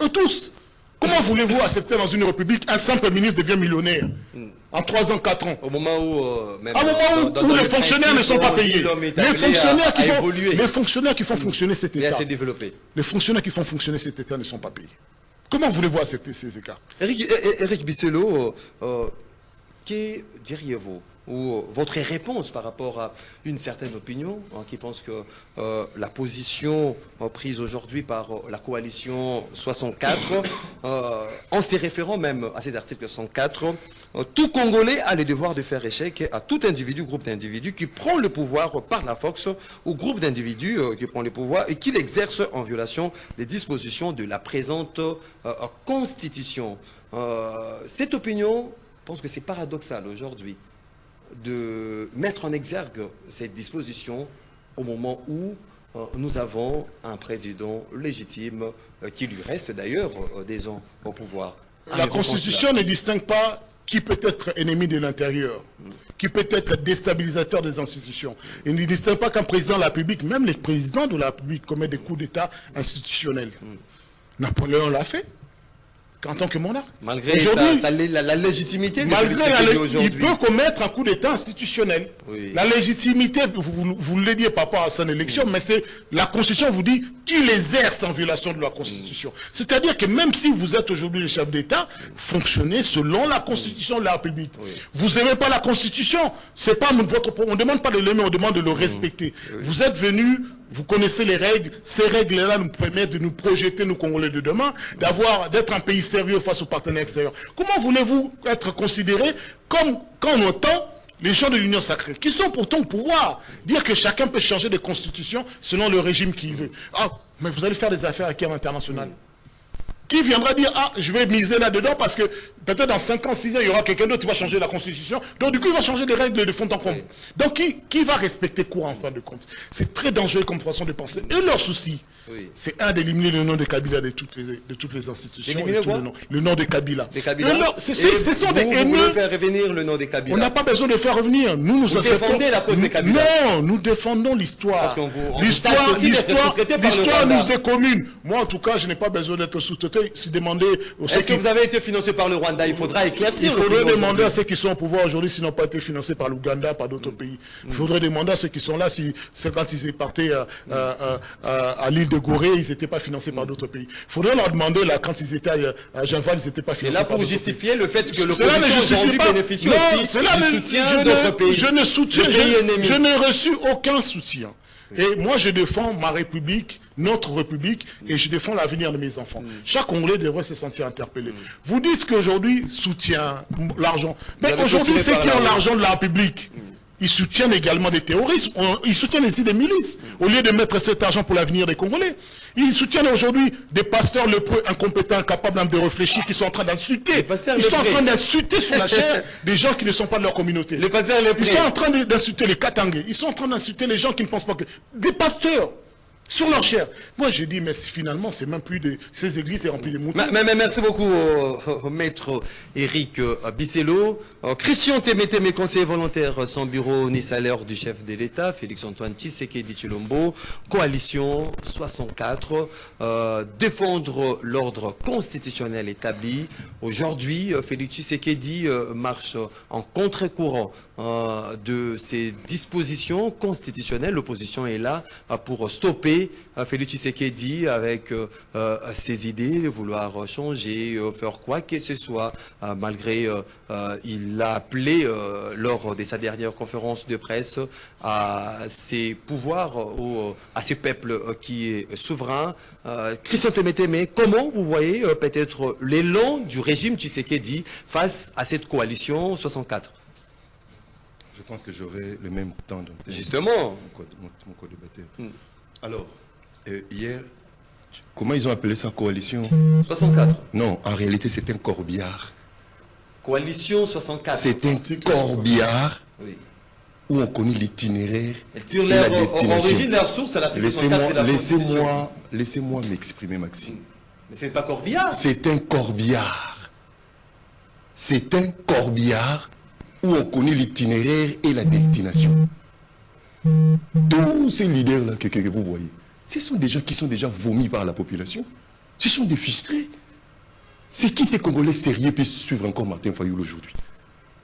Eux tous. Comment voulez-vous accepter dans une république un simple ministre devient millionnaire en 3 ans, 4 ans? Au moment où les fonctionnaires ne sont pas payés. Les fonctionnaires qui font fonctionner cet État. Les fonctionnaires qui font fonctionner cet État ne sont pas payés. Comment voulez-vous accepter ces écarts? Éric Bisselo, que diriez-vous, ou votre réponse par rapport à une certaine opinion qui pense que la position prise aujourd'hui par la coalition 64, en se référant même à cet article 104, tout Congolais a le devoir de faire échec à tout individu, groupe d'individus qui prend le pouvoir par la force, ou groupe d'individus qui prend le pouvoir et qui l'exerce en violation des dispositions de la présente Constitution. Cette opinion, je pense que c'est paradoxal aujourd'hui de mettre en exergue cette disposition au moment où nous avons un président légitime qui lui reste d'ailleurs des ans au pouvoir. La Constitution ne distingue pas qui peut être ennemi de l'intérieur, qui peut être déstabilisateur des institutions. Il ne distingue pas qu'un président de la République, même les présidents de la République commettent des coups d'État institutionnels. Napoléon l'a fait. En tant que monarque. Malgré la légitimité, il peut commettre un coup d'État institutionnel. La légitimité, vous ne le dites pas à son élection, mais c'est la Constitution vous dit qu'il exerce en violation de la Constitution. C'est-à-dire que même si vous êtes aujourd'hui le chef d'État, fonctionnez selon la Constitution de la République. Vous n'aimez pas la Constitution, c'est pas on ne demande pas de l'aimer, on demande de le respecter. Vous êtes venu. Vous connaissez les règles. Ces règles-là nous permettent de nous projeter, nous Congolais de demain, d'être un pays sérieux face aux partenaires extérieurs. Comment voulez-vous être considérés comme, quand on entend les gens de l'Union sacrée, qui sont pourtant au pouvoir, dire que chacun peut changer de constitution selon le régime qu'il veut? Ah, mais vous allez faire des affaires avec qui à l'international? Qui viendra dire, ah, je vais miser là-dedans parce que peut-être dans 5 ans, 6 ans, il y aura quelqu'un d'autre qui va changer la Constitution. Donc, du coup, il va changer les règles de fond en comble. Donc, qui va respecter quoi, en fin de compte? C'est très dangereux comme façon de penser. Et leur souci, c'est d'éliminer le nom de Kabila de toutes les institutions. Le nom de Kabila. Ce sont des haineux. Vous voulez faire revenir le nom de Kabila? On n'a pas besoin de faire revenir. Nous défendez la cause de Kabila? Non, nous défendons l'histoire. L'histoire nous est commune. Moi, en tout cas, je n'ai pas besoin d'être sous-traité. Si demander Est-ce que vous avez été financé par le Rwanda? Il faudra éclaircir. Il faudrait demander à ceux qui sont au pouvoir aujourd'hui s'ils n'ont pas été financés par l'Ouganda, par d'autres pays. Il faudrait demander à ceux qui sont là si c'est quand ils partaient à l'île de Gorée, ils n'étaient pas financés par d'autres pays. Il faudrait leur demander là quand ils étaient à Genval, ils n'étaient pas financés par d'autres pays. Et là pour justifier le fait que l'opposition aujourd'hui bénéficie aussi du soutien d'autres pays. Je n'ai reçu aucun soutien. Et moi, je défends ma République, notre République, et je défends l'avenir de mes enfants. Chaque Congolais devrait se sentir interpellé. Vous dites qu'aujourd'hui, soutien, l'argent. Mais aujourd'hui, ceux qui ont l'argent de la République, ils soutiennent également des terroristes, ils soutiennent aussi des milices, au lieu de mettre cet argent pour l'avenir des Congolais. Ils soutiennent aujourd'hui des pasteurs lépreux, incompétents, incapables de réfléchir, qui sont en train d'insulter. Ils sont en train d'insulter sur la chair des gens qui ne sont pas de leur communauté. Les pasteurs lépreux. Ils sont en train d'insulter les Katangais. Ils sont en train d'insulter les gens qui ne pensent pas que... Des pasteurs sur leur chair. Moi, je dis, mais finalement, c'est même plus de... Ces églises, c'est rempli de moutons. Mais merci beaucoup, maître Éric Bisselot. Christian Témétémé, conseiller volontaire sans bureau ni salaire du chef de l'État, Félix-Antoine Tshisekedi Tshilombo, coalition 64, défendre l'ordre constitutionnel établi. Aujourd'hui, Félix Tshisekedi marche en contre-courant de ces dispositions constitutionnelles. L'opposition est là pour stopper Félix Tshisekedi avec ses idées, de vouloir changer, faire quoi que ce soit, malgré il l'a appelé lors de sa dernière conférence de presse à ses pouvoirs, à ce peuple qui est souverain. Christian Témétémé, comment vous voyez peut-être l'élan du régime Tshisekedi face à cette coalition 64? Je pense que j'aurai le même temps d'antenne. Justement. Mon co-débatteur. Alors, hier, comment ils ont appelé ça, coalition 64. Non, en réalité, c'est un corbillard. Coalition 64. C'est un corbillard où on connaît l'itinéraire et la destination. Leur source à l'article 64 de la Constitution. Laissez-moi m'exprimer, Maxime. Mais c'est pas corbillard. C'est un corbillard. C'est un corbillard où on connaît l'itinéraire et la destination. Tous ces leaders-là que vous voyez, ce sont des gens qui sont déjà vomis par la population. Ce sont des frustrés. C'est qui ces Congolais sérieux peuvent suivre encore Martin Fayulu aujourd'hui?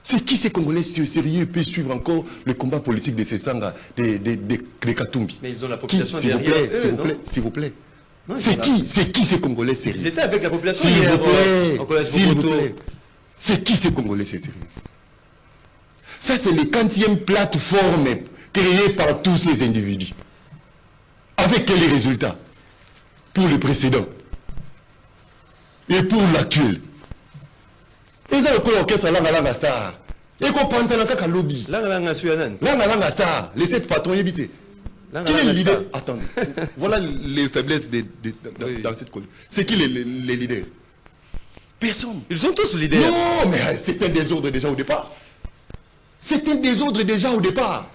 C'est qui ces Congolais sérieux peuvent suivre encore le combat politique de ces Sanga, des Katumbi? Mais ils ont la population derrière eux, s'il vous plaît. C'est qui ces Congolais sérieux? Ils étaient avec la population hier. S'il vous plaît. C'est qui ces Congolais sérieux? Ça, c'est le 40e plateforme créée par tous ces individus. Avec quels résultats? Pour le précédent et pour l'actuel. Ils ont le orchestre Langa Star. Et qu'on pense dans le lobby. Langa Star. Les 7 patrons évités. Qui est le leader? Attendez. Voilà les faiblesses dans cette coalition. C'est qui les leaders? Personne. Ils sont tous leaders. Non, mais c'est un désordre déjà au départ. C'est un désordre déjà au départ.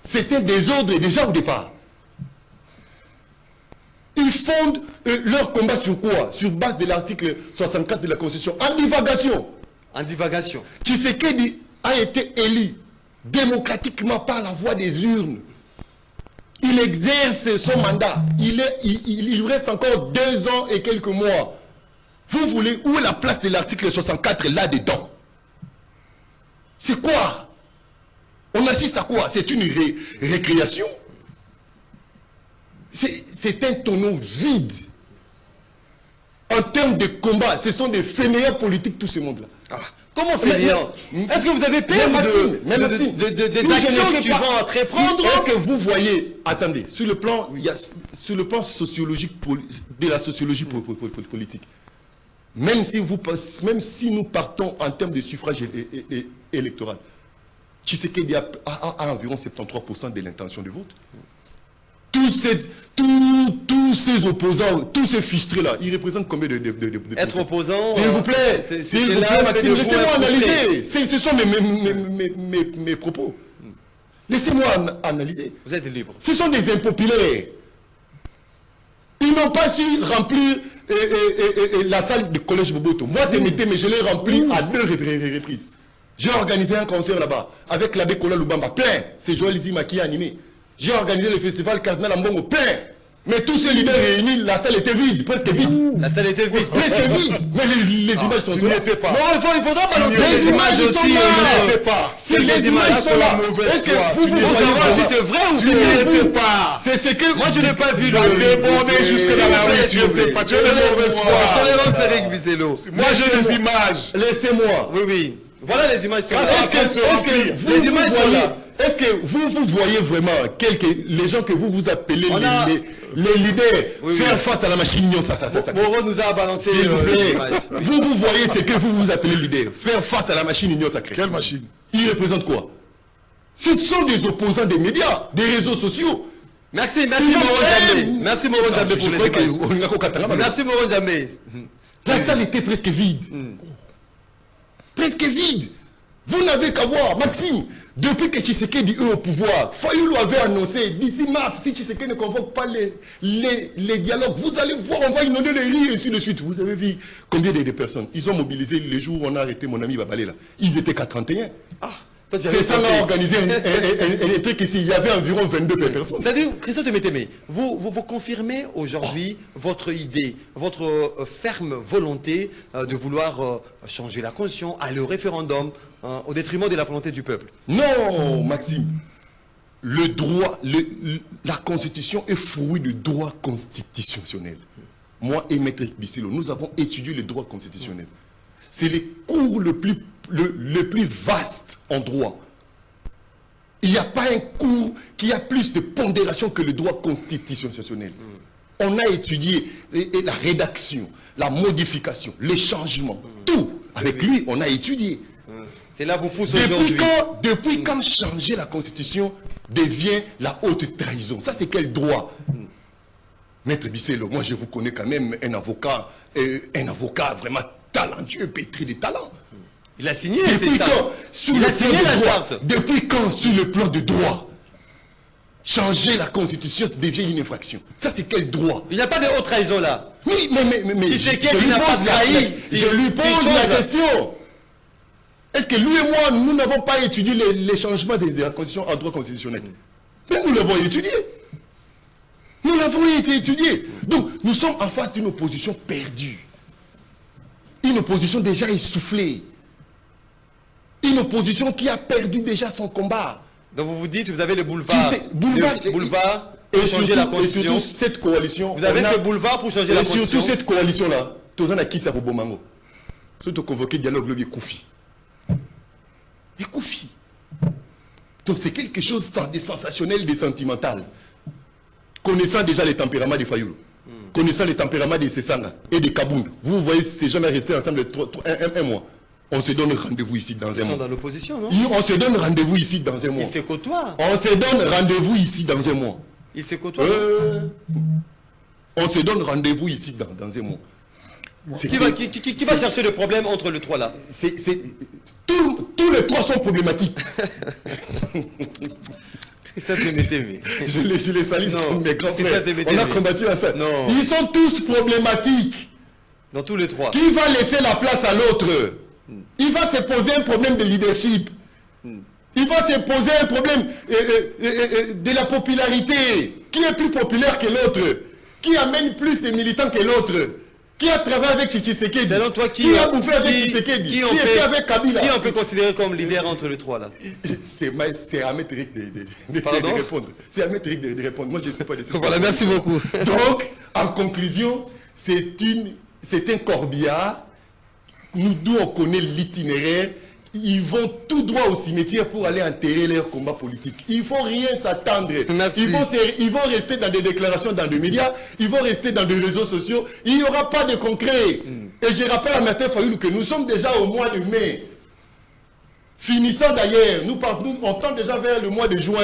C'est un désordre déjà au départ. Ils fondent leur combat sur quoi? Sur base de l'article 64 de la Constitution. En divagation. En divagation. Tshisekedi a été élu démocratiquement par la voie des urnes. Il exerce son mandat. Il lui reste encore 2 ans et quelques mois. Vous voulez, où est la place de l'article 64 là-dedans? C'est quoi? On assiste à quoi? C'est une récréation? C'est un tonneau vide. En termes de combat, ce sont des fainéants politiques, tout ce monde-là. Ah, comment fainéants? Est-ce que vous avez peur des actions qui vont entreprendre? Est-ce que vous voyez, attendez, sur le plan sociologique, de la sociologie politique, même si nous partons en termes de suffrage électoral, Tshisekedi a environ 73% de l'intention de vote. tous ces opposants, tous ces frustrés-là, ils représentent combien de Être opposant... S'il vous plaît, s'il vous plaît, Maxime, laissez-moi analyser. Ce sont mes propos. Laissez-moi analyser. Vous êtes libre. Ce sont des impopulaires. Ils n'ont pas su remplir la salle du collège Boboto. Moi, mais je l'ai rempli à 2 reprises. J'ai organisé un concert là-bas avec l'abbé Kola Lubamba, plein. C'est Joël Zima qui a animé. J'ai organisé le festival Cardinal Ambongo, plein. Mais tous ces leaders réunis, la salle était vide, presque vide. La salle était vide. Presque vide. Mais les images sont là. Pas. Non, il faudra balancer Les images sont là. Pas. Si les images sont là, est-ce que vous Faut savoir si c'est vrai ou faux. Pas. c'est ce que Moi, je n'ai pas vu Ça débordait jusque dans la rue. Tu n'étais pas. Tu es de mauvaise foi. Tolérance, Eric Vizelo. Moi, j'ai des images. Laissez-moi. Oui, oui. Voilà les images. Les images sont là. Est-ce que vous voyez vraiment les gens que vous appelez les leaders faire face à la machine? Moreau nous a balancé S'il vous plaît, l'image. vous voyez ce que vous appelez leader, faire face à la machine union sacrée. Quelle machine? Ils représentent quoi? Ce sont des opposants des médias, des réseaux sociaux. Merci Moreau Djambé. Merci Moreau Djambé pour les images. Merci Moreau Djambé. La salle était presque vide. Presque vide. Vous n'avez qu'à voir, Maxime, depuis que Tshisekedi est au pouvoir, Fayoulou avait annoncé, d'ici mars, si Tshisekedi ne convoque pas les dialogues, vous allez voir, on va inonder les rires et ainsi de suite. Vous avez vu combien de personnes? Ils ont mobilisé les jours où on a arrêté mon ami Babalé là. Ils étaient qu'à 31. C'est ça, on a organisé un truc ici. Il y avait environ 22 personnes. C'est-à-dire, Christophe Métémé, vous confirmez aujourd'hui votre idée, votre ferme volonté de vouloir changer la constitution, aller au référendum, au détriment de la volonté du peuple? Non, Maxime. Le droit, la constitution est fruit du droit constitutionnel. Moi et Maître Bissilo, nous avons étudié le droit constitutionnel. C'est le cours le plus vaste en droit. Il n'y a pas un cours qui a plus de pondération que le droit constitutionnel. On a étudié la rédaction, la modification, les changements, tout. Avec lui, on a étudié. C'est là vous pousse aujourd'hui. Depuis quand changer la constitution devient la haute trahison? Ça, c'est quel droit? Maître Bisselo, moi je vous connais quand même un avocat vraiment talentueux, pétri de talent. Il a signé Depuis quand, Depuis quand, sur le plan de droit, changer la constitution devient une infraction? Ça, c'est quel droit? Il n'y a pas de haute trahison là. Oui, mais Si c'est qui n'a pas trahi, je lui pose la question. Est-ce que lui et moi, nous n'avons pas étudié les changements de la constitution en droit constitutionnel? Mais nous l'avons étudié. Nous l'avons étudié. Donc, nous sommes en face d'une opposition perdue. Une opposition déjà essoufflée. Une opposition qui a perdu déjà son combat. Donc vous vous dites, vous avez le boulevard. Boulevard et pour changer la constitution. Et surtout cette coalition. Vous avez ce boulevard pour changer la constitution. Et surtout cette coalition-là. Tous en a qui ça pour Bomango. Surtout convoquer dialogue, le Koufi. Et Koufi. Donc c'est quelque chose de sensationnel, de sentimental. Connaissant déjà les tempéraments de Fayoulou, connaissant les tempéraments de Sessanga et de Kabound, vous voyez, ces gens restés ensemble un mois. On se donne rendez-vous ici dans un mois. Ils sont dans l'opposition, non? On se donne rendez-vous ici dans un mois. Ils se côtoient. On se donne rendez-vous ici dans un mois. Ils se côtoient. On se donne rendez-vous ici dans un mois. Qui va chercher le problème entre les trois là? Tous les trois sont problématiques. Je les salue, ce sont mes grands frères. On a combattu ensemble. Ils sont tous problématiques. Dans tous les trois. Qui va laisser la place à l'autre? Il va se poser un problème de leadership. Il va se poser un problème de la popularité. Qui est plus populaire que l'autre? Qui amène plus de militants que l'autre? Qui a travaillé avec Tshisekedi? Selon toi, qui a bouffé avec Tshisekedi? Qui était avec Kabila? Qui on peut considérer comme leader entre les trois là? C'est à Maître Eric de répondre. C'est à Maître Eric de répondre. Moi, je ne sais pas. Voilà, merci beaucoup. Donc, en conclusion, c'est un corbillard. Nous on connaît l'itinéraire. Ils vont tout droit au cimetière pour aller enterrer leur combat politique. Il ne faut rien s'attendre. Ils vont rester dans des déclarations dans des médias, ils vont rester dans des réseaux sociaux. Il n'y aura pas de concret. Et je rappelle à Martin Fayoulou que nous sommes déjà au mois de mai. Finissant d'ailleurs, nous on tend déjà vers le mois de juin.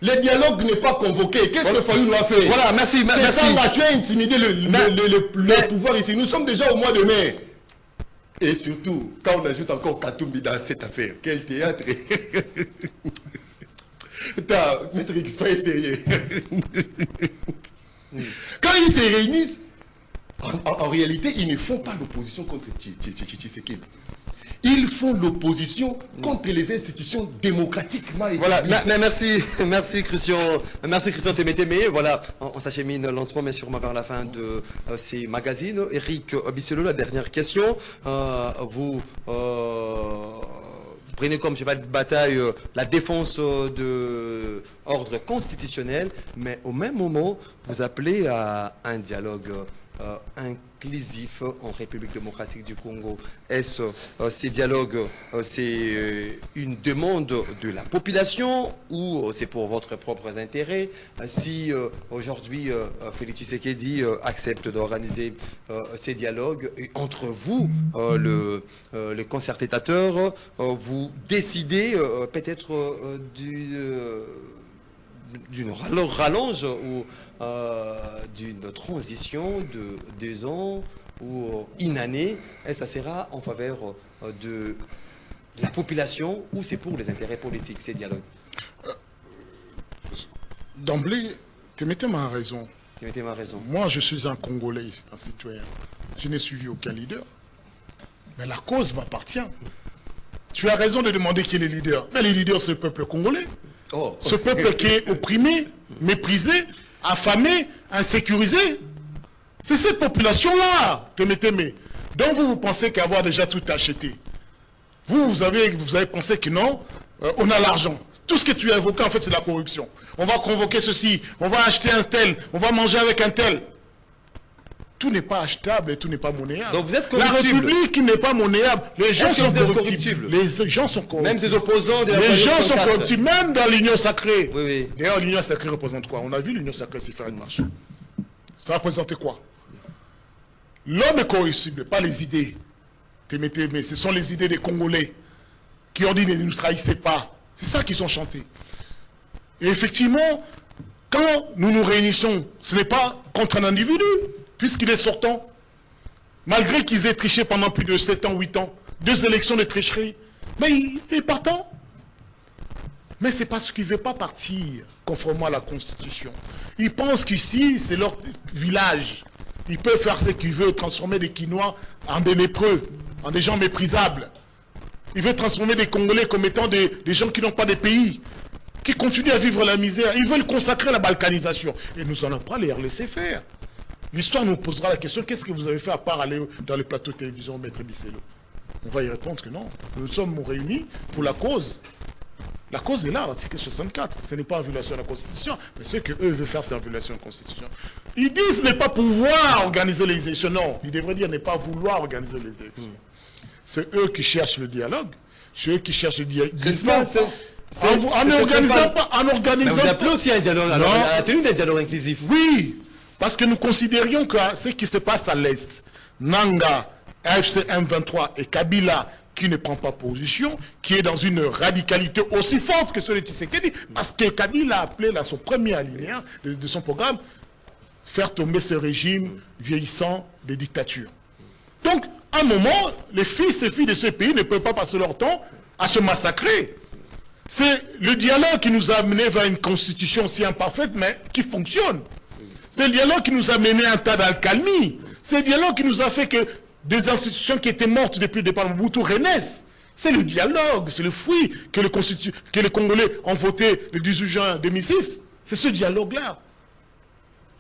Le dialogue n'est pas convoqué. Qu'est-ce que Fayulu a fait? Voilà, merci. C'est ça, là, tu as intimidé le pouvoir ici. Nous sommes déjà au mois de mai. Et surtout, quand on ajoute encore Katumbi dans cette affaire, quel théâtre! Maître X, soyez sérieux. Quand ils se réunissent, en réalité, ils ne font pas l'opposition contre Tshisekedi. Ils font l'opposition contre les institutions démocratiquement établies. Voilà, merci Christian Témétémé. Voilà, on s'achemine lentement mais sûrement vers la fin de ces magazines. Eric Bisselo, la dernière question. Vous prenez comme cheval de bataille la défense de ordre constitutionnel, mais au même moment, vous appelez à un dialogue inclusif en République démocratique du Congo. Est-ce ces dialogues, c'est une demande de la population ou c'est pour votre propre intérêt? Si aujourd'hui Félix Tshisekedi accepte d'organiser ces dialogues et entre vous, le concertateur, vous décidez peut-être d'une rallonge ou d'une transition de 2 ans ou une année, et ça sera en faveur de la population ou c'est pour les intérêts politiques, ces dialogues? D'emblée, Témétémé a raison. Témétémé a raison. Moi, je suis un Congolais, un citoyen. Je n'ai suivi aucun leader. Mais la cause m'appartient. Tu as raison de demander qui est le leader. Mais le leader, c'est le peuple congolais. Oh. Ce peuple qui est opprimé, méprisé, affamé, insécurisé. C'est cette population-là, Témétémé. Donc vous pensez qu'avoir déjà tout acheté. Vous avez pensé que non, on a l'argent. Tout ce que tu as évoqué, en fait, c'est la corruption. On va convoquer ceci, on va acheter un tel, on va manger avec un tel. Tout n'est pas achetable et tout n'est pas monnayable. Donc vous êtes la corruptible. République n'est pas monnayable. Les gens sont corruptibles. Les gens sont corruptibles. Même des opposants, les gens sont corruptibles, même dans l'Union sacrée. Oui, oui. D'ailleurs, l'Union sacrée représente quoi? On a vu l'Union sacrée s'y faire une marche. Ça représentait quoi? L'homme est corruptible, pas les idées. Mais ce sont les idées des Congolais qui ont dit ne nous trahissez pas. C'est ça qu'ils ont chanté. Et effectivement, quand nous nous réunissons, ce n'est pas contre un individu, puisqu'il est sortant. Malgré qu'ils aient triché pendant plus de 7 ans, 8 ans, 2 élections de tricherie, mais il est partant. Mais c'est parce qu'il ne veut pas partir conformément à la Constitution. Ils pensent qu'ici, c'est leur village. Ils peuvent faire ce qu'ils veulent, transformer des Quinois en des lépreux, en des gens méprisables. Ils veulent transformer des Congolais comme étant des gens qui n'ont pas de pays, qui continuent à vivre la misère. Ils veulent consacrer la balkanisation. Et nous n'allons pas les laisser faire. L'histoire nous posera la question, qu'est-ce que vous avez fait à part aller dans les plateaux de télévision, Maître Bisselo? On va y répondre que non. Nous sommes réunis pour la cause. La cause est là, l'article 64. Ce n'est pas en violation de la Constitution, mais ce qu'eux veulent faire, c'est en violation de la Constitution. Ils disent ne pas pouvoir organiser les élections. Non, ils devraient dire ne pas vouloir organiser les élections. C'est eux qui cherchent le dialogue. C'est eux qui cherchent le dialogue. En n'organisant pas. Mais vous appelez aussi un dialogue, alors, à la tenue d'un dialogue inclusif. Oui, parce que nous considérions que ce qui se passe à l'Est, Nanga, AFC M23 et Kabila, qui ne prend pas position, qui est dans une radicalité aussi forte que celui de Tshisekedi, parce que Kabila a appelé là son premier alinéa de son programme, faire tomber ce régime vieillissant de dictature. Donc, à un moment, les fils et filles de ce pays ne peuvent pas passer leur temps à se massacrer. C'est le dialogue qui nous a amené vers une constitution si imparfaite, mais qui fonctionne. C'est le dialogue qui nous a mené à un tas d'alcalmie. C'est le dialogue qui nous a fait que des institutions qui étaient mortes depuis le départ de Mobutu renaissent. C'est le dialogue, c'est le fruit que les Congolais ont voté le 18 juin 2006. C'est ce dialogue-là.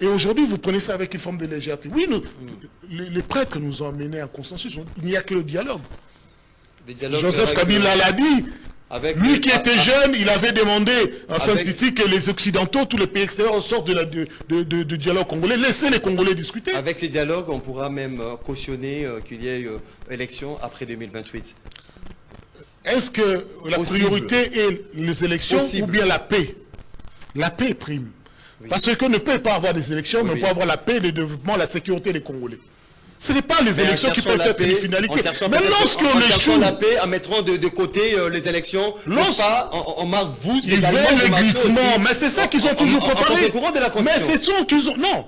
Et aujourd'hui, vous prenez ça avec une forme de légèreté. Oui, les prêtres nous ont amené à un consensus. Il n'y a que le dialogue. Joseph Kabila l'a dit. Lui qui était jeune, il avait demandé à Saint-Titi que les Occidentaux, tous les pays extérieurs sortent de dialogue congolais. Laissez les Congolais discuter. Avec ces dialogues, on pourra même cautionner qu'il y ait élection après 2028. Est-ce que la priorité est les élections ou bien la paix? La paix prime. Oui. Parce qu'on ne peut pas avoir des élections, mais on peut avoir la paix, le développement, la sécurité des Congolais. Ce n'est pas les élections qui peuvent être une finalité. Mais lorsque on l'échoue, la paix, en mettant de côté les élections, on marque vous. Ils veulent le glissement, mais c'est ça qu'ils ont toujours préparé. Mais c'est ça qu'ils ont. Non.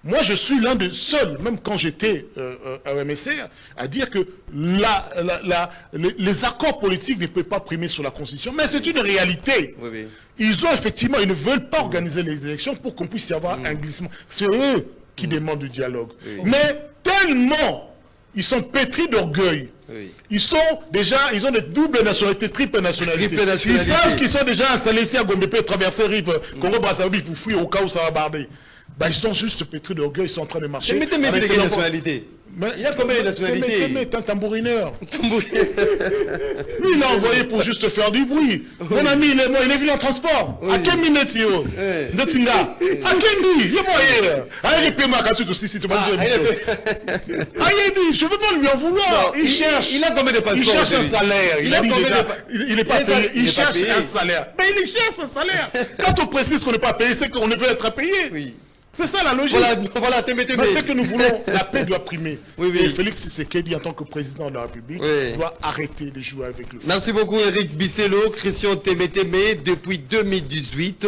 Moi, je suis l'un des seuls, même quand j'étais à MSC, à dire que les accords politiques ne peuvent pas primer sur la Constitution. Mais c'est une réalité. Oui, oui. Ils ont effectivement, ils ne veulent pas organiser les élections pour qu'on puisse y avoir un glissement. C'est eux qui demandent du dialogue. Oui. Mais tellement, ils sont pétris d'orgueil. Oui. Ils ont des doubles nationalités, triple nationalités. Ils savent qu'ils sont déjà installés ici à Gombe, peuvent traverser rive Congo-Brazzaville pour fuir au cas où ça va barder. Bah, ils sont juste pétris d'orgueil, ils sont en train de marcher. Mais c'est quelle nationalité? Il y a combien de nationalités? Mais un tambourineur. Lui, il l'a envoyé pour juste faire du bruit. Mon ami, il est venu en transport. À quelle minute, yo? Ndetinga. À quelle minute? Il est moyen. Allez, paie-moi quand tu te si tu m'as dit. Je ne veux pas lui en vouloir. Il cherche. Il a combien de passeports? Il cherche un salaire. Il a dit déjà, il n'est pas payé. Il cherche un salaire. Mais il cherche un salaire. Quand on précise qu'on n'est pas payé, c'est qu'on ne veut être payé. Oui. C'est ça la logique. Voilà, mais c'est que nous voulons, la paix doit primer. Oui, oui. Et Félix Tshisekedi, en tant que président de la République, doit arrêter de jouer avec le feu. Merci beaucoup Eric Bisselo, Christian Témétémé. Depuis 2018,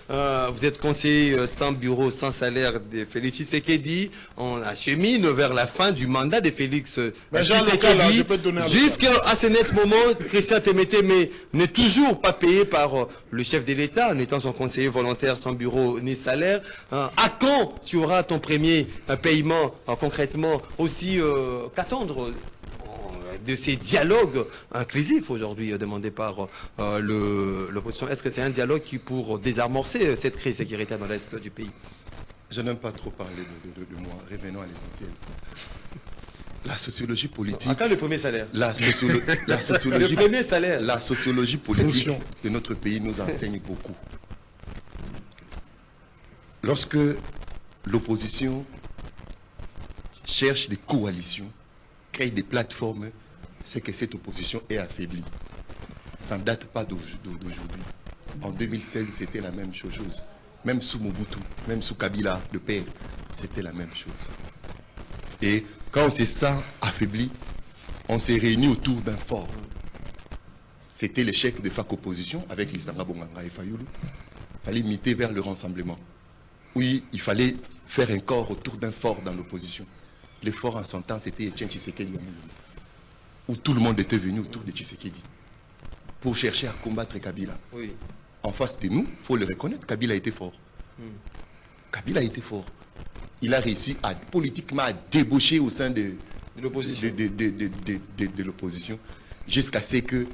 vous êtes conseiller sans bureau, sans salaire de Félix Tshisekedi. On achemine vers la fin du mandat de Félix Tshisekedi. Jusqu'à ce net moment, Christian Témétémé n'est toujours pas payé par le chef de l'État, en étant son conseiller volontaire sans bureau ni salaire. À quand tu auras ton premier paiement concrètement? Aussi, qu'attendre de ces dialogues inclusifs aujourd'hui demandés par l'opposition? Est-ce que c'est un dialogue qui pour désamorcer cette crise sécuritaire dans l'Est du pays? Je n'aime pas trop parler de moi. Revenons à l'essentiel. La sociologie politique... Attends le premier salaire. La sociologie, le premier salaire. La sociologie politique de notre pays nous enseigne beaucoup. Lorsque l'opposition cherche des coalitions, crée des plateformes, c'est que cette opposition est affaiblie. Ça ne date pas d'aujourd'hui. En 2016, c'était la même chose. Même sous Mobutu, même sous Kabila, le père, c'était la même chose. Et quand on s'est ça affaibli, on s'est réunis autour d'un fort. C'était l'échec de FAC opposition avec Lissanga Bonganga et Fayoulou. Il fallait imiter vers le rassemblement. Oui, il fallait faire un corps autour d'un fort dans l'opposition. Le fort en son temps, c'était Etienne Tshisekedi, où tout le monde était venu autour de Tshisekedi pour chercher à combattre Kabila. Oui. En face de nous, il faut le reconnaître, Kabila était fort. Kabila était fort. Il a réussi politiquement à débaucher au sein de l'opposition jusqu'à ce que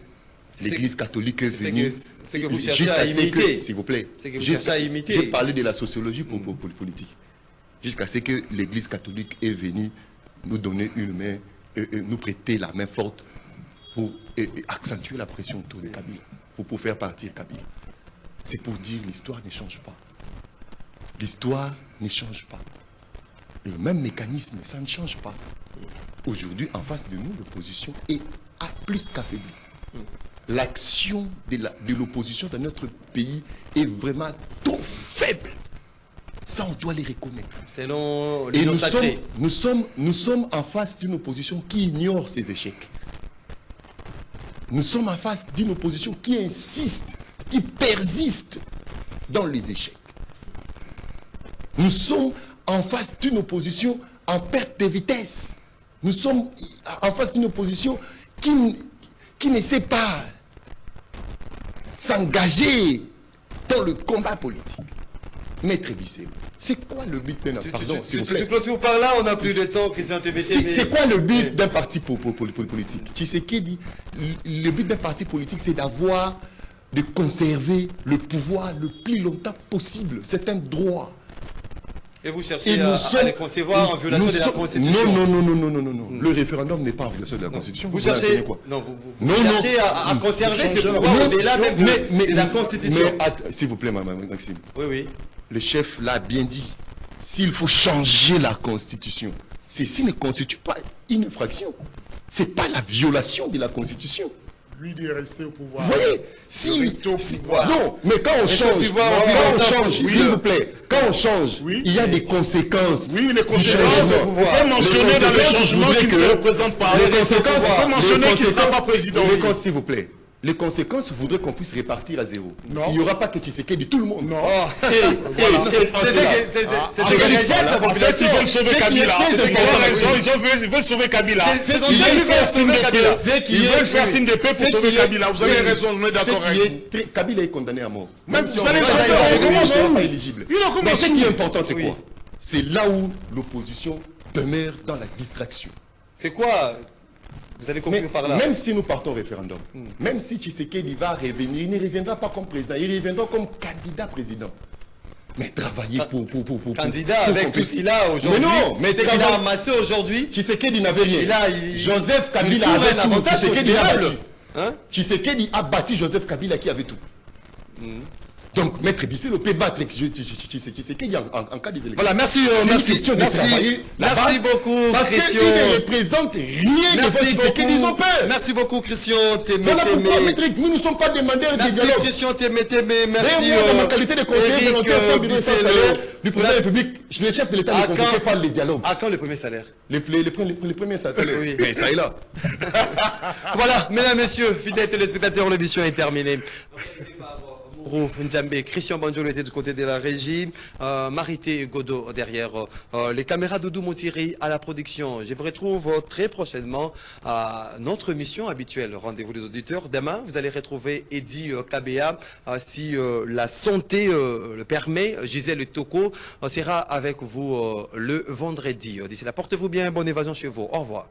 l'Église catholique est venue. C'est que vous cherchez à imiter. S'il vous plaît. C'est que vous cherchez à imiter. J'ai parlé de la sociologie politique. Jusqu'à ce que l'Église catholique est venue nous donner une main, nous prêter la main forte pour accentuer la pression autour de Kabila, pour faire partir Kabila. C'est pour dire l'histoire ne change pas. L'histoire ne change pas. Et le même mécanisme, ça ne change pas. Aujourd'hui, en face de nous, l'opposition est plus qu'affaiblie. L'action de l'opposition dans notre pays est vraiment trop faible. Ça, on doit les reconnaître. Selon et nous sommes en face d'une opposition qui ignore ses échecs. Nous sommes en face d'une opposition qui insiste, qui persiste dans les échecs. Nous sommes en face d'une opposition en perte de vitesse. Nous sommes en face d'une opposition qui ne sait pas s'engager dans le combat politique. Maître Bisselo, c'est quoi le but d'un parti politique? Tu clôtures par là, on n'a plus de temps, Christian Témétémé. C'est quoi le but d'un parti politique? Tshisekedi, le but d'un parti politique, c'est de conserver le pouvoir le plus longtemps possible. C'est un droit. Et vous cherchez à les concevoir en violation de la Constitution? Non. Le référendum n'est pas en violation de la Constitution. Vous cherchez quoi? Non, vous cherchez à conserver ce pouvoir au-delà même de la Constitution. S'il vous plaît, Maxime. Oui. Le chef l'a bien dit. S'il faut changer la Constitution, ceci ne constitue pas une infraction. Ce n'est pas la violation de la Constitution. Lui dit rester au pouvoir. Vous voyez, rester au pouvoir. Non, mais quand on change, s'il vous plaît, quand on change, Oui. il y a des conséquences. Oui, les du conséquences, changement. on peut mentionner dans les changements qui ne se représentent pas. Les conséquences, on peut mentionner qu'il ne sera pas président. les s'il vous plaît. Les conséquences voudraient qu'on puisse répartir à zéro. Non. Il n'y aura pas que Tshisekedi, tout le monde. Non. C'est Ils veulent sauver Kabila. Ils veulent sauver Kabila. Ils veulent faire signe de paix pour sauver Kabila. Vous avez raison, on est d'accord avec vous. Kabila est condamné à mort. Même si vous on allez regarde, le il savoir, n'est pas éligible. Mais ce qui est important, c'est Oui. quoi? C'est là où l'opposition demeure dans la distraction. C'est quoi? Vous allez conclure par là. Même si nous partons au référendum, même si Tshisekedi va revenir, il ne reviendra pas comme président, il reviendra comme candidat président. Mais travailler pour Candidat pour avec qu'on tout puisse- ce qu'il a aujourd'hui. Mais non, mais c'est qu'il a amassé aujourd'hui. Tshisekedi n'avait rien. Joseph Kabila il trouve avait un tout. avantage Tshisekedi a considérable. battu. Hein? Tshisekedi a battu Joseph Kabila qui avait tout. Donc, Maître Bisselo peut battre Tshisekedi en cas des élections. Voilà, merci, C'est une merci, question de travailler la merci base, beaucoup, parce Christian. qu'il ne représente rien de Merci Tshisekedi, ils ont beaucoup. peur. Merci beaucoup, Christian. Voilà pourquoi, Maître, nous ne sommes pas demandeurs de Merci, dialogue. Christian Témétémé. Merci. D'ailleurs, moi, dans ma qualité de conseiller Eric, volontaire sans bureau sans Bisselo. salaire du président de la République, je le chef de l'État À ne convoqué quand- pas les dialogues. À quand le premier salaire? Les premiers salaires. Oui. Mais ça est là. Voilà, mesdames, messieurs, fidèles téléspectateurs, l'émission est terminée. Ndjambe, Christian Banjolo était du côté de la régie, Marité Godot derrière les caméras, Doudou Moutiri à la production. Je vous retrouve très prochainement à notre mission habituelle. Rendez-vous des auditeurs. Demain, vous allez retrouver Eddy Kabea, si la santé le permet. Gisèle Toko sera avec vous le vendredi. D'ici là, portez-vous bien, bonne évasion chez vous. Au revoir.